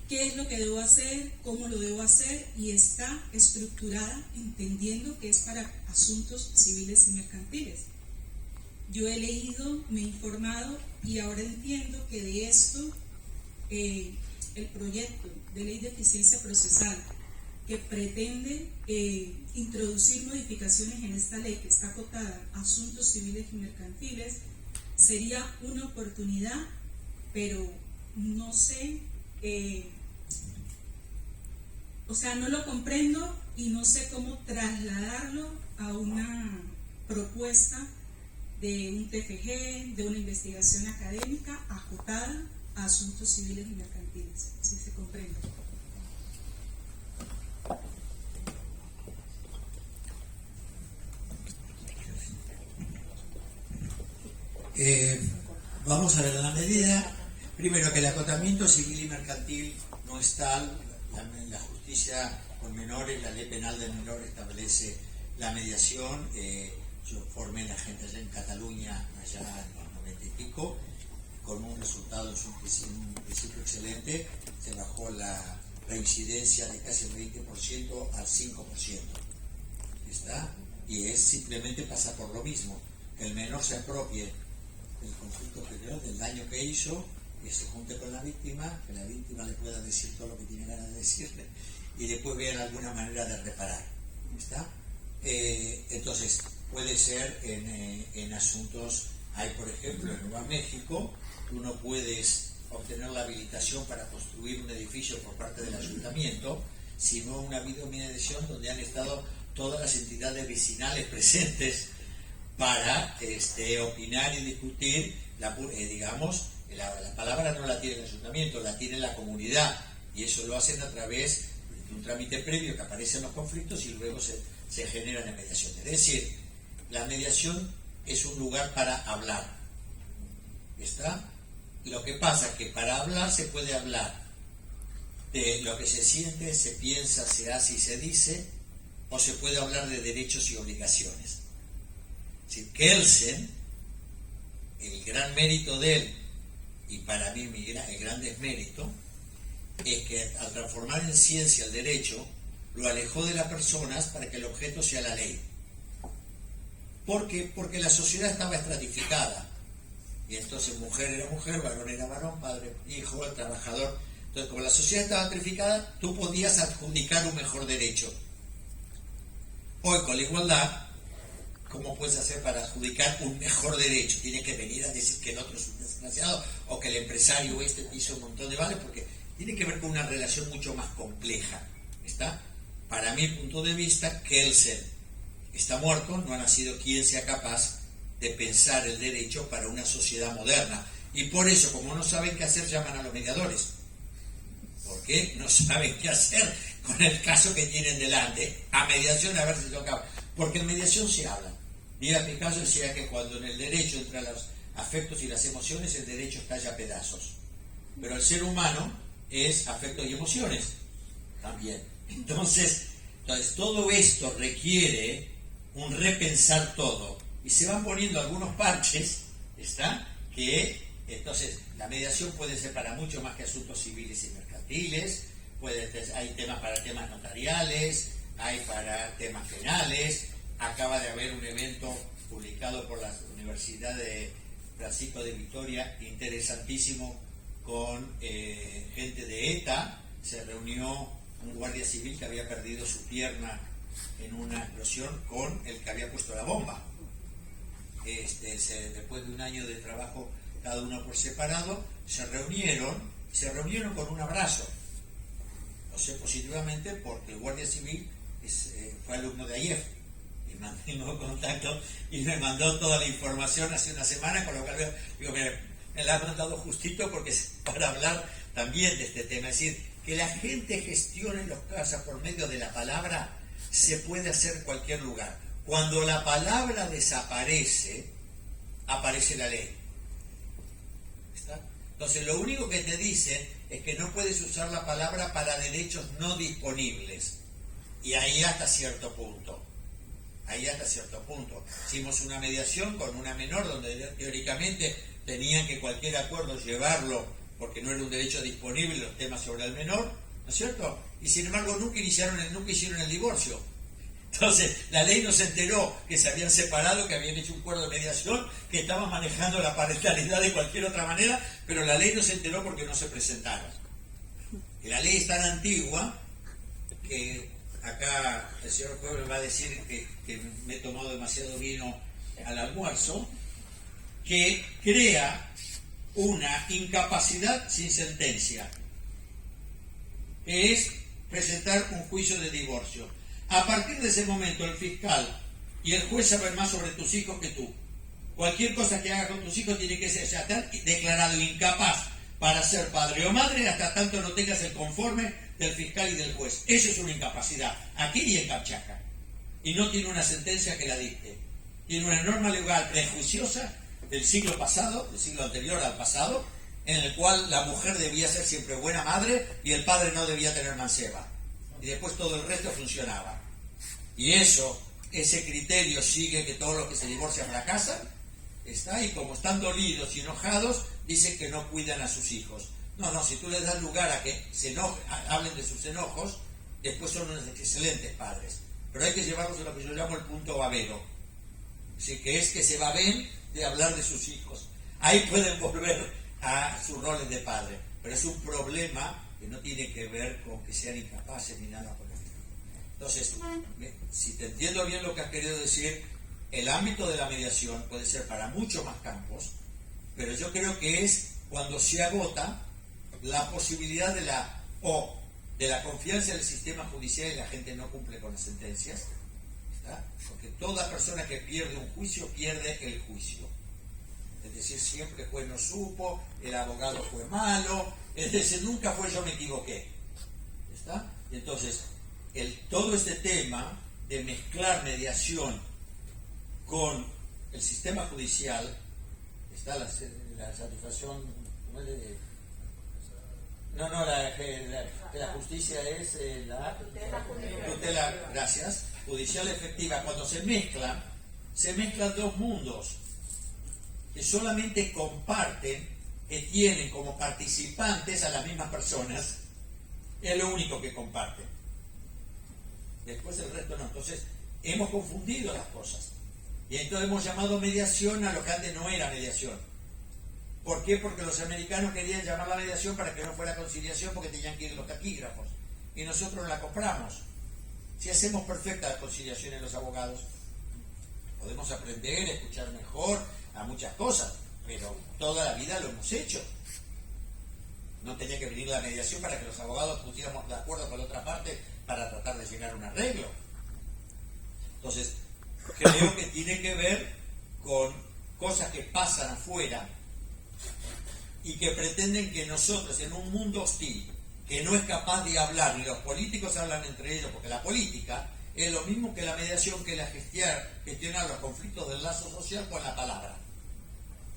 qué es lo que debo hacer, cómo lo debo hacer, y está estructurada entendiendo que es para asuntos civiles y mercantiles. Yo he leído, me he informado y ahora entiendo que de esto el proyecto de ley de eficiencia procesal que pretende introducir modificaciones en esta ley que está acotada a asuntos civiles y mercantiles sería una oportunidad, pero no sé, o sea, no lo comprendo y no sé cómo trasladarlo a una propuesta de un TFG, de una investigación académica acotada a asuntos civiles y mercantiles, si se comprende. Vamos a ver la medida. Primero, que el acotamiento civil y mercantil no es tal. La justicia por menores, la ley penal del menor establece la mediación. Yo formé la gente allá en Cataluña, allá en los 90 y pico, con un resultado, un principio excelente. Se bajó la la incidencia de casi el 20% al 5%. ¿Está? Y es simplemente pasa por lo mismo, que el menor se apropie del conflicto general, del daño que hizo, que se junte con la víctima, que la víctima le pueda decir todo lo que tiene ganas de decirle y después vean alguna manera de reparar. ¿Está? Entonces, puede ser en asuntos, hay por ejemplo en Nueva México, tú no puedes obtener la habilitación para construir un edificio por parte del ayuntamiento, sino una videomediación donde han estado todas las entidades vecinales presentes para opinar y discutir, digamos, la palabra no la tiene el ayuntamiento, la tiene la comunidad, y eso lo hacen a través de un trámite previo que aparecen los conflictos y luego se generan en mediación. Es decir, la mediación es un lugar para hablar. ¿Está? Lo que pasa es que para hablar se puede hablar de lo que se siente, se piensa, se hace y se dice, o se puede hablar de derechos y obligaciones. Si Kelsen, el gran mérito de él, y para mí el gran desmérito, es que al transformar en ciencia el derecho, lo alejó de las personas para que el objeto sea la ley. ¿Por qué? Porque la sociedad estaba estratificada. Y entonces mujer era mujer, varón era varón, padre, hijo, el trabajador. Entonces, como la sociedad estaba estratificada, tú podías adjudicar un mejor derecho. Hoy, con la igualdad, ¿cómo puedes hacer para adjudicar un mejor derecho? Tienes que venir a decir que el otro es un desgraciado o que el empresario hizo un montón de vales, porque tiene que ver con una relación mucho más compleja. ¿Está? Para mi punto de vista, Kelsen está muerto, no ha nacido quien sea capaz de pensar el derecho para una sociedad moderna. Y por eso, como no saben qué hacer, llaman a los mediadores. ¿Por qué? No saben qué hacer con el caso que tienen delante. A mediación, a ver si lo acaba. Porque en mediación se habla. Mira, Picasso decía que cuando en el derecho entran los afectos y las emociones, el derecho estalla a pedazos. Pero el ser humano es afectos y emociones también. Entonces, todo esto requiere un repensar todo. Y se van poniendo algunos parches, ¿está? Que entonces la mediación puede ser para mucho más que asuntos civiles y mercantiles, hay temas para temas notariales, hay para temas penales. Acaba de haber un evento publicado por la Universidad de Francisco de Vitoria, interesantísimo, con gente de ETA. Se reunió un guardia civil que había perdido su pierna en una explosión con el que había puesto la bomba. Después de un año de trabajo, cada uno por separado, se reunieron con un abrazo. Lo sé positivamente porque el guardia civil fue alumno de ayer y mantengo contacto y me mandó toda la información hace una semana, con lo cual digo, me la han mandado justito porque es para hablar también de este tema. Es decir, que la gente gestione los casos por medio de la palabra se puede hacer en cualquier lugar. Cuando la palabra desaparece, aparece la ley. ¿Está? Entonces, lo único que te dicen es que no puedes usar la palabra para derechos no disponibles. Y ahí hasta cierto punto. Hicimos una mediación con una menor donde teóricamente tenían que cualquier acuerdo llevarlo porque no era un derecho disponible los temas sobre el menor, ¿no es cierto? Y sin embargo nunca hicieron el divorcio. Entonces, la ley no se enteró que se habían separado, que habían hecho un acuerdo de mediación, que estaban manejando la parentalidad de cualquier otra manera, pero la ley no se enteró porque no se presentaron. Y la ley es tan antigua que acá el señor Pueblo va a decir que me he tomado demasiado vino al almuerzo, que crea una incapacidad sin sentencia, que es presentar un juicio de divorcio. A partir de ese momento el fiscal y el juez saben más sobre tus hijos que tú. Cualquier cosa que haga con tus hijos tiene que ser ya declarado incapaz para ser padre o madre hasta tanto no tengas el conforme del fiscal y del juez. Eso es una incapacidad, aquí y en Capchaca. Y no tiene una sentencia que la dicte. Tiene una norma legal prejuiciosa del siglo pasado, del siglo anterior al pasado, en el cual la mujer debía ser siempre buena madre y el padre no debía tener manceba. Y después todo el resto funcionaba. Y ese criterio sigue que todos los que se divorcian fracasan, ¿está? Y como están dolidos y enojados, dicen que no cuidan a sus hijos. No, si tú les das lugar a que hablen de sus enojos, después son unos excelentes padres. Pero hay que llevarlos a lo que yo llamo el punto babero. Sí, que es que se baben de hablar de sus hijos. Ahí pueden volver a sus roles de padre. Pero es un problema que no tiene que ver con que sean incapaces ni nada por el estilo. Entonces, si te entiendo bien lo que has querido decir, el ámbito de la mediación puede ser para muchos más campos, pero yo creo que es cuando se agota la posibilidad de la confianza en el sistema judicial y la gente no cumple con las sentencias, ¿está? Porque toda persona que pierde un juicio pierde el juicio. Es decir, siempre el juez no supo, el abogado fue malo, es decir, nunca fue yo me equivoqué. ¿Está? Entonces, todo este tema de mezclar mediación con el sistema judicial, está la satisfacción, la justicia es la tutela, gracias, judicial efectiva. Cuando se mezclan dos mundos que solamente comparten, que tienen como participantes a las mismas personas, es lo único que comparten. Después el resto no. Entonces hemos confundido las cosas y entonces hemos llamado mediación a lo que antes no era mediación. ¿Por qué? Porque los americanos querían llamar la mediación para que no fuera conciliación, porque tenían que ir los taquígrafos y nosotros la compramos. Si hacemos perfecta la conciliación en los abogados, podemos aprender, escuchar mejor a muchas cosas, pero toda la vida lo hemos hecho. No tenía que venir la mediación para que los abogados pusiéramos de acuerdo con la otra parte para tratar de llegar a un arreglo. Entonces, creo que tiene que ver con cosas que pasan afuera y que pretenden que nosotros, en un mundo hostil, que no es capaz de hablar, ni los políticos hablan entre ellos, porque la política es lo mismo que la mediación, que la gestionar los conflictos del lazo social con la palabra.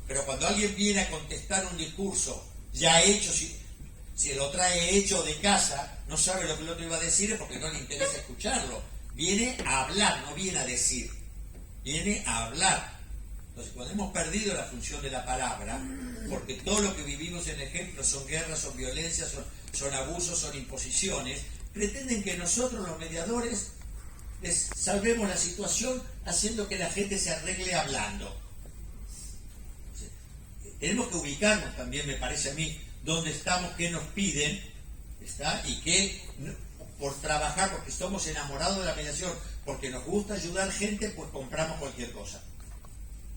Pero cuando alguien viene a contestar un discurso ya hecho, si lo trae hecho de casa, no sabe lo que el otro iba a decir porque no le interesa escucharlo. Viene a hablar, no viene a decir. Viene a hablar. Entonces, cuando hemos perdido la función de la palabra, porque todo lo que vivimos en ejemplo son guerras, son violencias, son abusos, son imposiciones, pretenden que nosotros, los mediadores, les salvemos la situación haciendo que la gente se arregle hablando. Tenemos que ubicarnos también, me parece a mí, dónde estamos, qué nos piden, ¿está? Y que por trabajar, porque somos enamorados de la mediación, porque nos gusta ayudar gente, pues compramos cualquier cosa.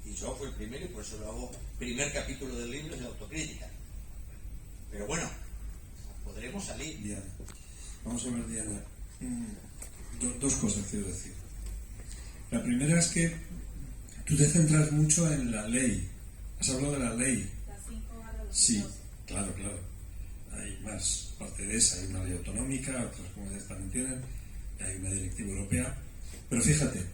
Y yo fui el primero y por eso lo hago. Primer capítulo del libro es de autocrítica. Pero bueno, podremos salir. Diana, vamos a ver, Diana. Dos cosas quiero decir. La primera es que tú te centras mucho en la ley. Has hablado de la ley. Sí, claro. Hay más. Aparte de esa, hay una ley autonómica, otras comunidades también tienen, hay una directiva europea. Pero fíjate,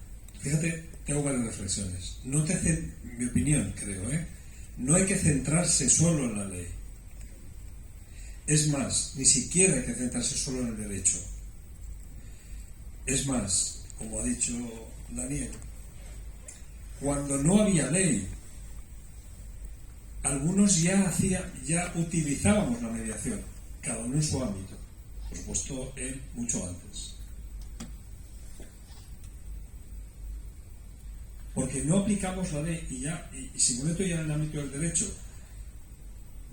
te hago varias reflexiones. Mi opinión, creo, no hay que centrarse solo en la ley. Es más, ni siquiera hay que centrarse solo en el derecho. Es más, como ha dicho Daniel, cuando no había ley, algunos ya utilizábamos la mediación, cada uno en su ámbito. Por supuesto, él mucho antes. Porque no aplicamos la ley y si me meto ya en el ámbito del derecho,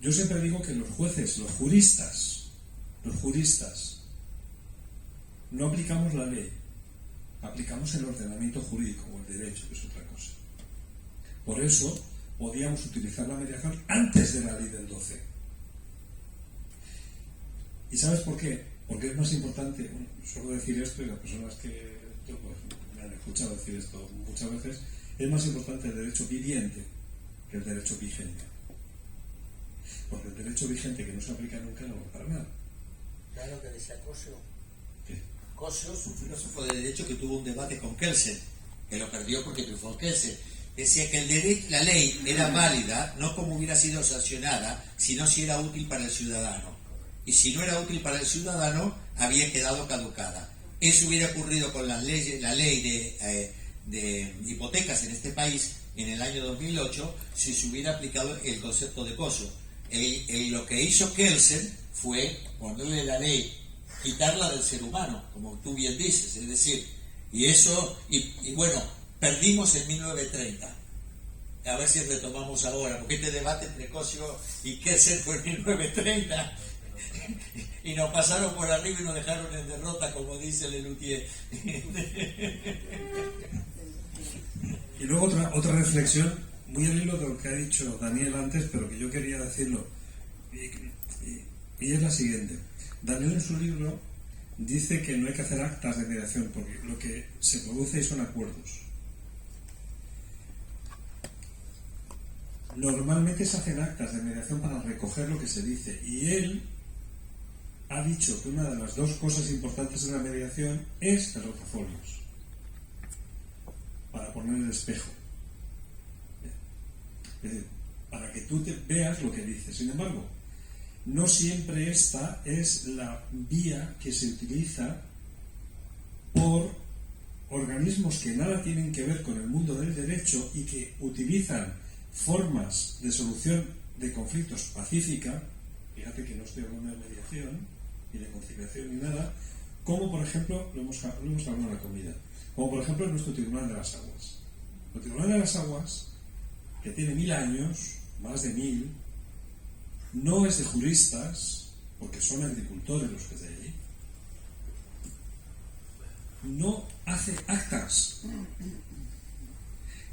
yo siempre digo que los jueces, los juristas, no aplicamos la ley, aplicamos el ordenamiento jurídico o el derecho, que es otra cosa. Por eso podíamos utilizar la mediación antes de la ley del 12. ¿Y sabes por qué? Porque es más importante, suelo decir esto y las personas que me han escuchado decir esto muchas veces, es más importante el derecho viviente que el derecho vigente. Porque el derecho vigente que no se aplica nunca no va para nada. ¿Sabes lo que decía Cosio? ¿Qué? Cosio es un filósofo de derecho que tuvo un debate con Kelsen, que lo perdió porque triunfó Kelsen. Decía que la ley era válida no como hubiera sido sancionada, sino si era útil para el ciudadano. Y si no era útil para el ciudadano, había quedado caducada. Eso hubiera ocurrido con la ley de hipotecas en este país en el año 2008 si se hubiera aplicado el concepto de Cosio. Lo que hizo Kelsen fue ponerle la ley, quitarla del ser humano, como tú bien dices, es decir, y bueno, perdimos en 1930. A ver si retomamos ahora, porque este debate entre Cosio y Kelsen fue en 1930 y nos pasaron por arriba y nos dejaron en derrota, como dice Lelutier. Y luego otra reflexión, muy al hilo de lo que ha dicho Daniel antes, pero que yo quería decirlo, y es la siguiente. Daniel en su libro dice que no hay que hacer actas de mediación, porque lo que se produce son acuerdos. Normalmente se hacen actas de mediación para recoger lo que se dice, y él ha dicho que una de las dos cosas importantes en la mediación es el rotafolios, para poner el espejo, para que tú te veas lo que dices. Sin embargo, no siempre esta es la vía que se utiliza por organismos que nada tienen que ver con el mundo del derecho y que utilizan formas de solución de conflictos pacífica. Fíjate que no estoy hablando de mediación ni de conciliación ni nada, como por ejemplo, lo hemos hablado en la comida, como por ejemplo nuestro Tribunal de las Aguas. El Tribunal de las Aguas, que tiene 1000 años, más de 1000, no es de juristas, porque son agricultores los que de allí. No hace actas.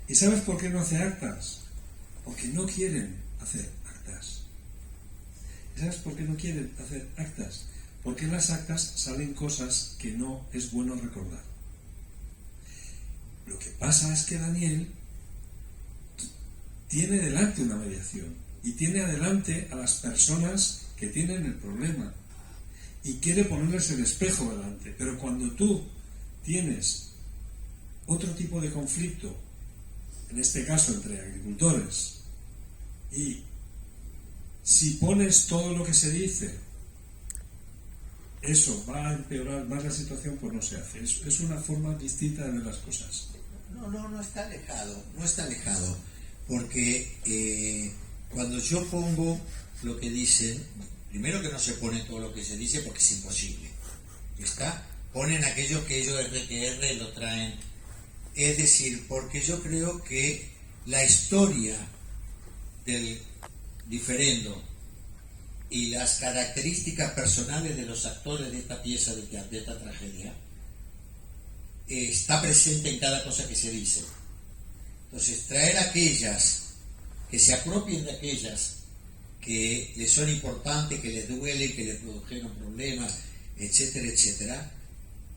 ¿Y sabes por qué no hace actas? Porque no quieren hacer actas. ¿Y sabes por qué no quieren hacer actas? Porque en las actas salen cosas que no es bueno recordar. Lo que pasa es que Daniel tiene delante una mediación y tiene adelante a las personas que tienen el problema y quiere ponerles el espejo delante. Pero cuando tú tienes otro tipo de conflicto, en este caso entre agricultores, y si pones todo lo que se dice, eso va a empeorar más la situación, pues no se hace. Es una forma distinta de ver las cosas. No está alejado, porque cuando yo pongo lo que dicen, primero que no se pone todo lo que se dice porque es imposible, ponen aquello que ellos RQR lo traen, es decir, porque yo creo que la historia del diferendo y las características personales de los actores de esta pieza de teatro, de esta tragedia, está presente en cada cosa que se dice. Entonces, traer aquellas que se apropien de aquellas que les son importantes, que les duelen, que les produjeron problemas, etcétera, etcétera,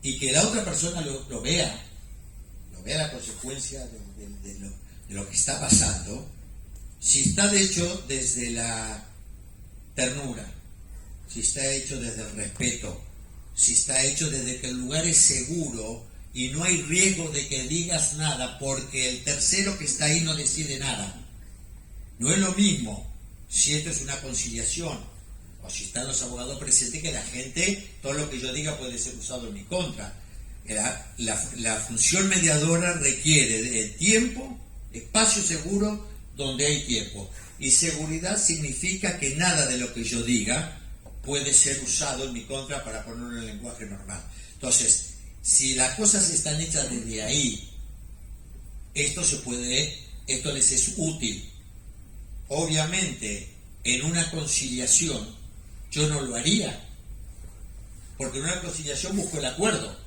y que la otra persona lo vea la consecuencia de lo que está pasando, si está de hecho desde la ternura, si está hecho desde el respeto, si está hecho desde que el lugar es seguro y no hay riesgo de que digas nada porque el tercero que está ahí no decide nada. No es lo mismo si esto es una conciliación o si están los abogados presentes, que la gente, todo lo que yo diga puede ser usado en mi contra. La función mediadora requiere de tiempo, espacio seguro donde hay tiempo, y seguridad significa que nada de lo que yo diga puede ser usado en mi contra para ponerlo en el lenguaje normal. Entonces, si las cosas están hechas desde ahí, esto les es útil. Obviamente, en una conciliación yo no lo haría, porque en una conciliación busco el acuerdo,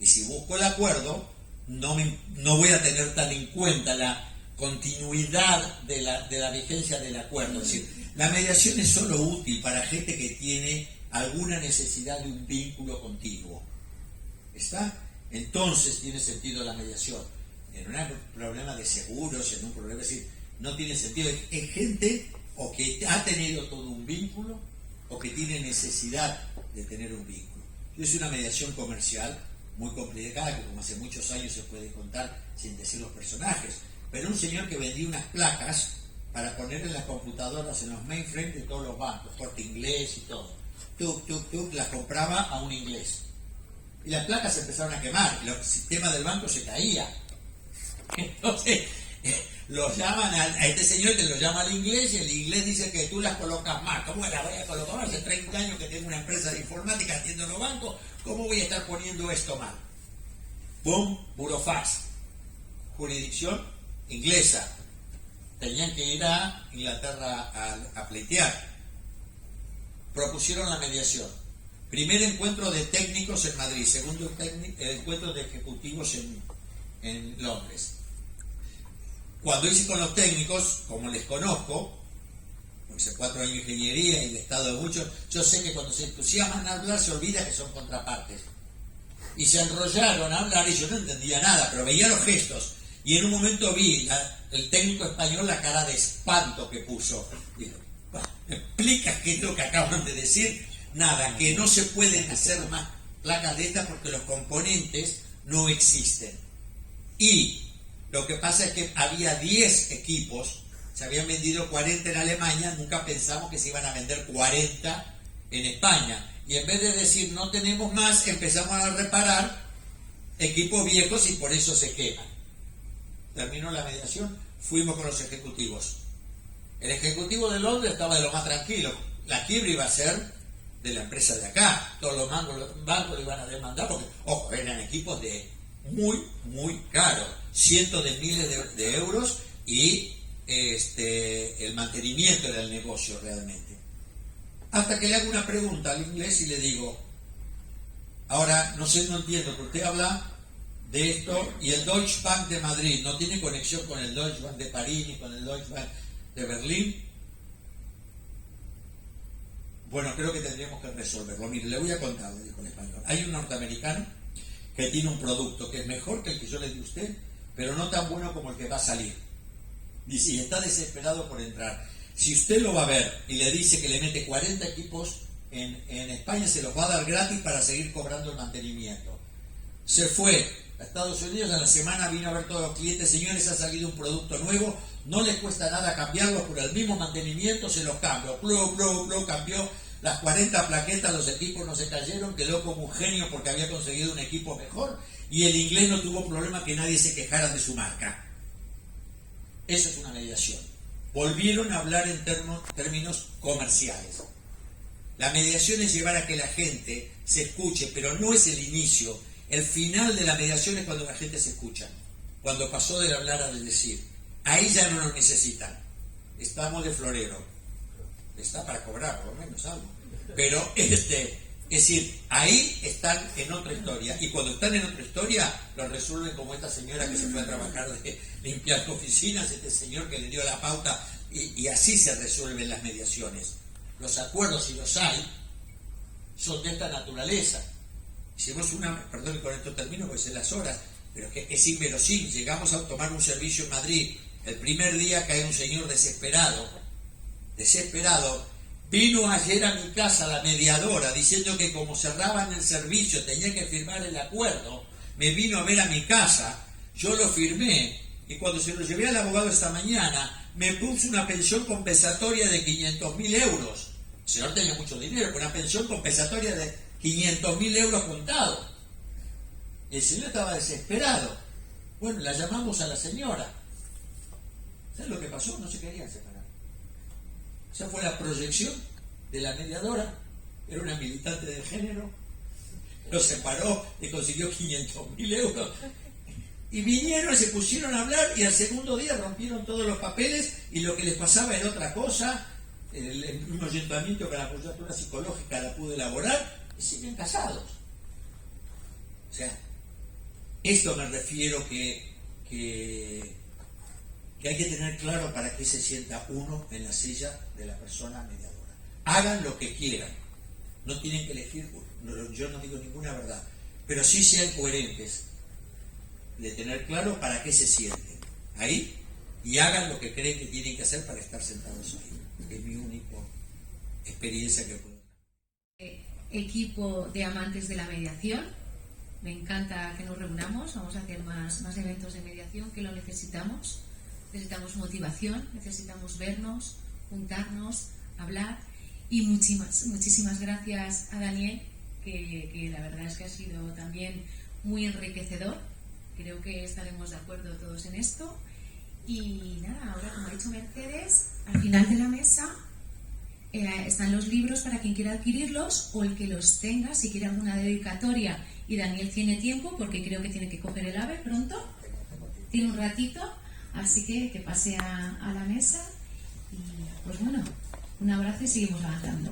y si busco el acuerdo no voy a tener tan en cuenta la continuidad de la vigencia del acuerdo. Es decir, la mediación es solo útil para gente que tiene alguna necesidad de un vínculo contiguo. ¿Está? Entonces tiene sentido la mediación. En un problema de seguros, en un problema, es decir, no tiene sentido. Es gente o que ha tenido todo un vínculo o que tiene necesidad de tener un vínculo. Es una mediación comercial muy complicada, que como hace muchos años se puede contar sin decir los personajes, pero un señor que vendía unas placas para poner en las computadoras, en los mainframes de todos los bancos, Corte Inglés y todo, las compraba a un inglés, y las placas se empezaron a quemar, y el sistema del banco se caía. Entonces, Lo llaman a este señor que lo llama al inglés y el inglés dice que tú las colocas mal. ¿Cómo las voy a colocar mal? Hace 30 años que tengo una empresa de informática atiendo en los bancos. ¿Cómo voy a estar poniendo esto mal? ¡Bum! Burofax. Jurisdicción inglesa. Tenían que ir a Inglaterra a pleitear. Propusieron la mediación. Primer encuentro de técnicos en Madrid. Segundo encuentro de ejecutivos en Londres. Cuando hice con los técnicos, como les conozco, porque hice 4 años de ingeniería y de estado de muchos, yo sé que cuando se entusiasman a hablar se olvida que son contrapartes. Y se enrollaron a hablar y yo no entendía nada, pero veía los gestos. Y en un momento vi el técnico español la cara de espanto que puso. Digo, ¿me explicas qué es lo que acaban de decir? Nada, que no se pueden hacer más placas de estas porque los componentes no existen. Y lo que pasa es que había 10 equipos, se habían vendido 40 en Alemania, nunca pensamos que se iban a vender 40 en España. Y en vez de decir no tenemos más, empezamos a reparar equipos viejos y por eso se queman. Terminó la mediación, fuimos con los ejecutivos. El ejecutivo de Londres estaba de lo más tranquilo. La quiebra iba a ser de la empresa de acá. Todos los bancos le iban a demandar porque, ojo, eran equipos de muy caros. Cientos de miles de euros y el mantenimiento del negocio realmente. Hasta que le hago una pregunta al inglés y le digo, ahora no entiendo, porque usted habla de esto y el Deutsche Bank de Madrid no tiene conexión con el Deutsche Bank de París ni con el Deutsche Bank de Berlín. Bueno, creo que tendríamos que resolverlo. Mire, le voy a contar, le dijo en español. Hay un norteamericano que tiene un producto que es mejor que el que yo le di a usted, pero no tan bueno como el que va a salir. Dice, y está desesperado por entrar. Si usted lo va a ver y le dice que le mete 40 equipos en España, se los va a dar gratis para seguir cobrando el mantenimiento. Se fue a Estados Unidos, a la semana vino a ver todos los clientes, señores, ha salido un producto nuevo, no les cuesta nada cambiarlo, por el mismo mantenimiento se los cambio. Cambió las 40 plaquetas, los equipos no se cayeron, quedó como un genio porque había conseguido un equipo mejor y el inglés no tuvo problema que nadie se quejara de su marca. Eso es una mediación. Volvieron a hablar en términos comerciales. La mediación es llevar a que la gente se escuche, pero no es el inicio. El final de la mediación es cuando la gente se escucha. Cuando pasó del hablar al decir. Ahí ya no nos necesitan. Estamos de florero. Está para cobrar, por lo menos algo. Pero es decir, ahí están en otra historia. Y cuando están en otra historia, lo resuelven como esta señora que se fue a trabajar de limpiar oficinas, este señor que le dio la pauta, y así se resuelven las mediaciones. Los acuerdos, si los hay, son de esta naturaleza. Hicimos perdón, con esto termino porque sé las horas, pero que es inverosímil. Llegamos a tomar un servicio en Madrid. El primer día cae un señor desesperado, vino ayer a mi casa la mediadora diciendo que como cerraban el servicio tenía que firmar el acuerdo, me vino a ver a mi casa, yo lo firmé y cuando se lo llevé al abogado esta mañana me puso una pensión compensatoria de 500.000 euros. El señor tenía mucho dinero, pero una pensión compensatoria de 500.000 euros contados. El señor estaba desesperado. Bueno, la llamamos a la señora. ¿Sabes lo que pasó? No se querían separar. Esa fue la proyección de la mediadora. Era una militante de género. Lo separó, le consiguió 500.000 euros. Y vinieron y se pusieron a hablar y al segundo día rompieron todos los papeles y lo que les pasaba era otra cosa. Un ayuntamiento con la apoyatura psicológica la pudo elaborar y siguen casados. O sea, esto me refiero que hay que tener claro para qué se sienta uno en la silla de la persona mediadora. Hagan lo que quieran, no tienen que elegir, yo no digo ninguna verdad, pero sí sean coherentes de tener claro para qué se sienten ahí y hagan lo que creen que tienen que hacer para estar sentados ahí. Es mi única experiencia que puedo. Equipo de amantes de la mediación, me encanta que nos reunamos, vamos a hacer más eventos de mediación, que lo necesitamos. Necesitamos motivación, necesitamos vernos, juntarnos, hablar y muchísimas gracias a Daniel, que la verdad es que ha sido también muy enriquecedor. Creo que estaremos de acuerdo todos en esto Y nada, ahora como ha dicho Mercedes, al final de la mesa están los libros para quien quiera adquirirlos o el que los tenga, si quiere alguna dedicatoria. Y Daniel tiene tiempo porque creo que tiene que coger el AVE pronto. Tiene un ratito, así que pase a la mesa. Y pues bueno, un abrazo y seguimos avanzando.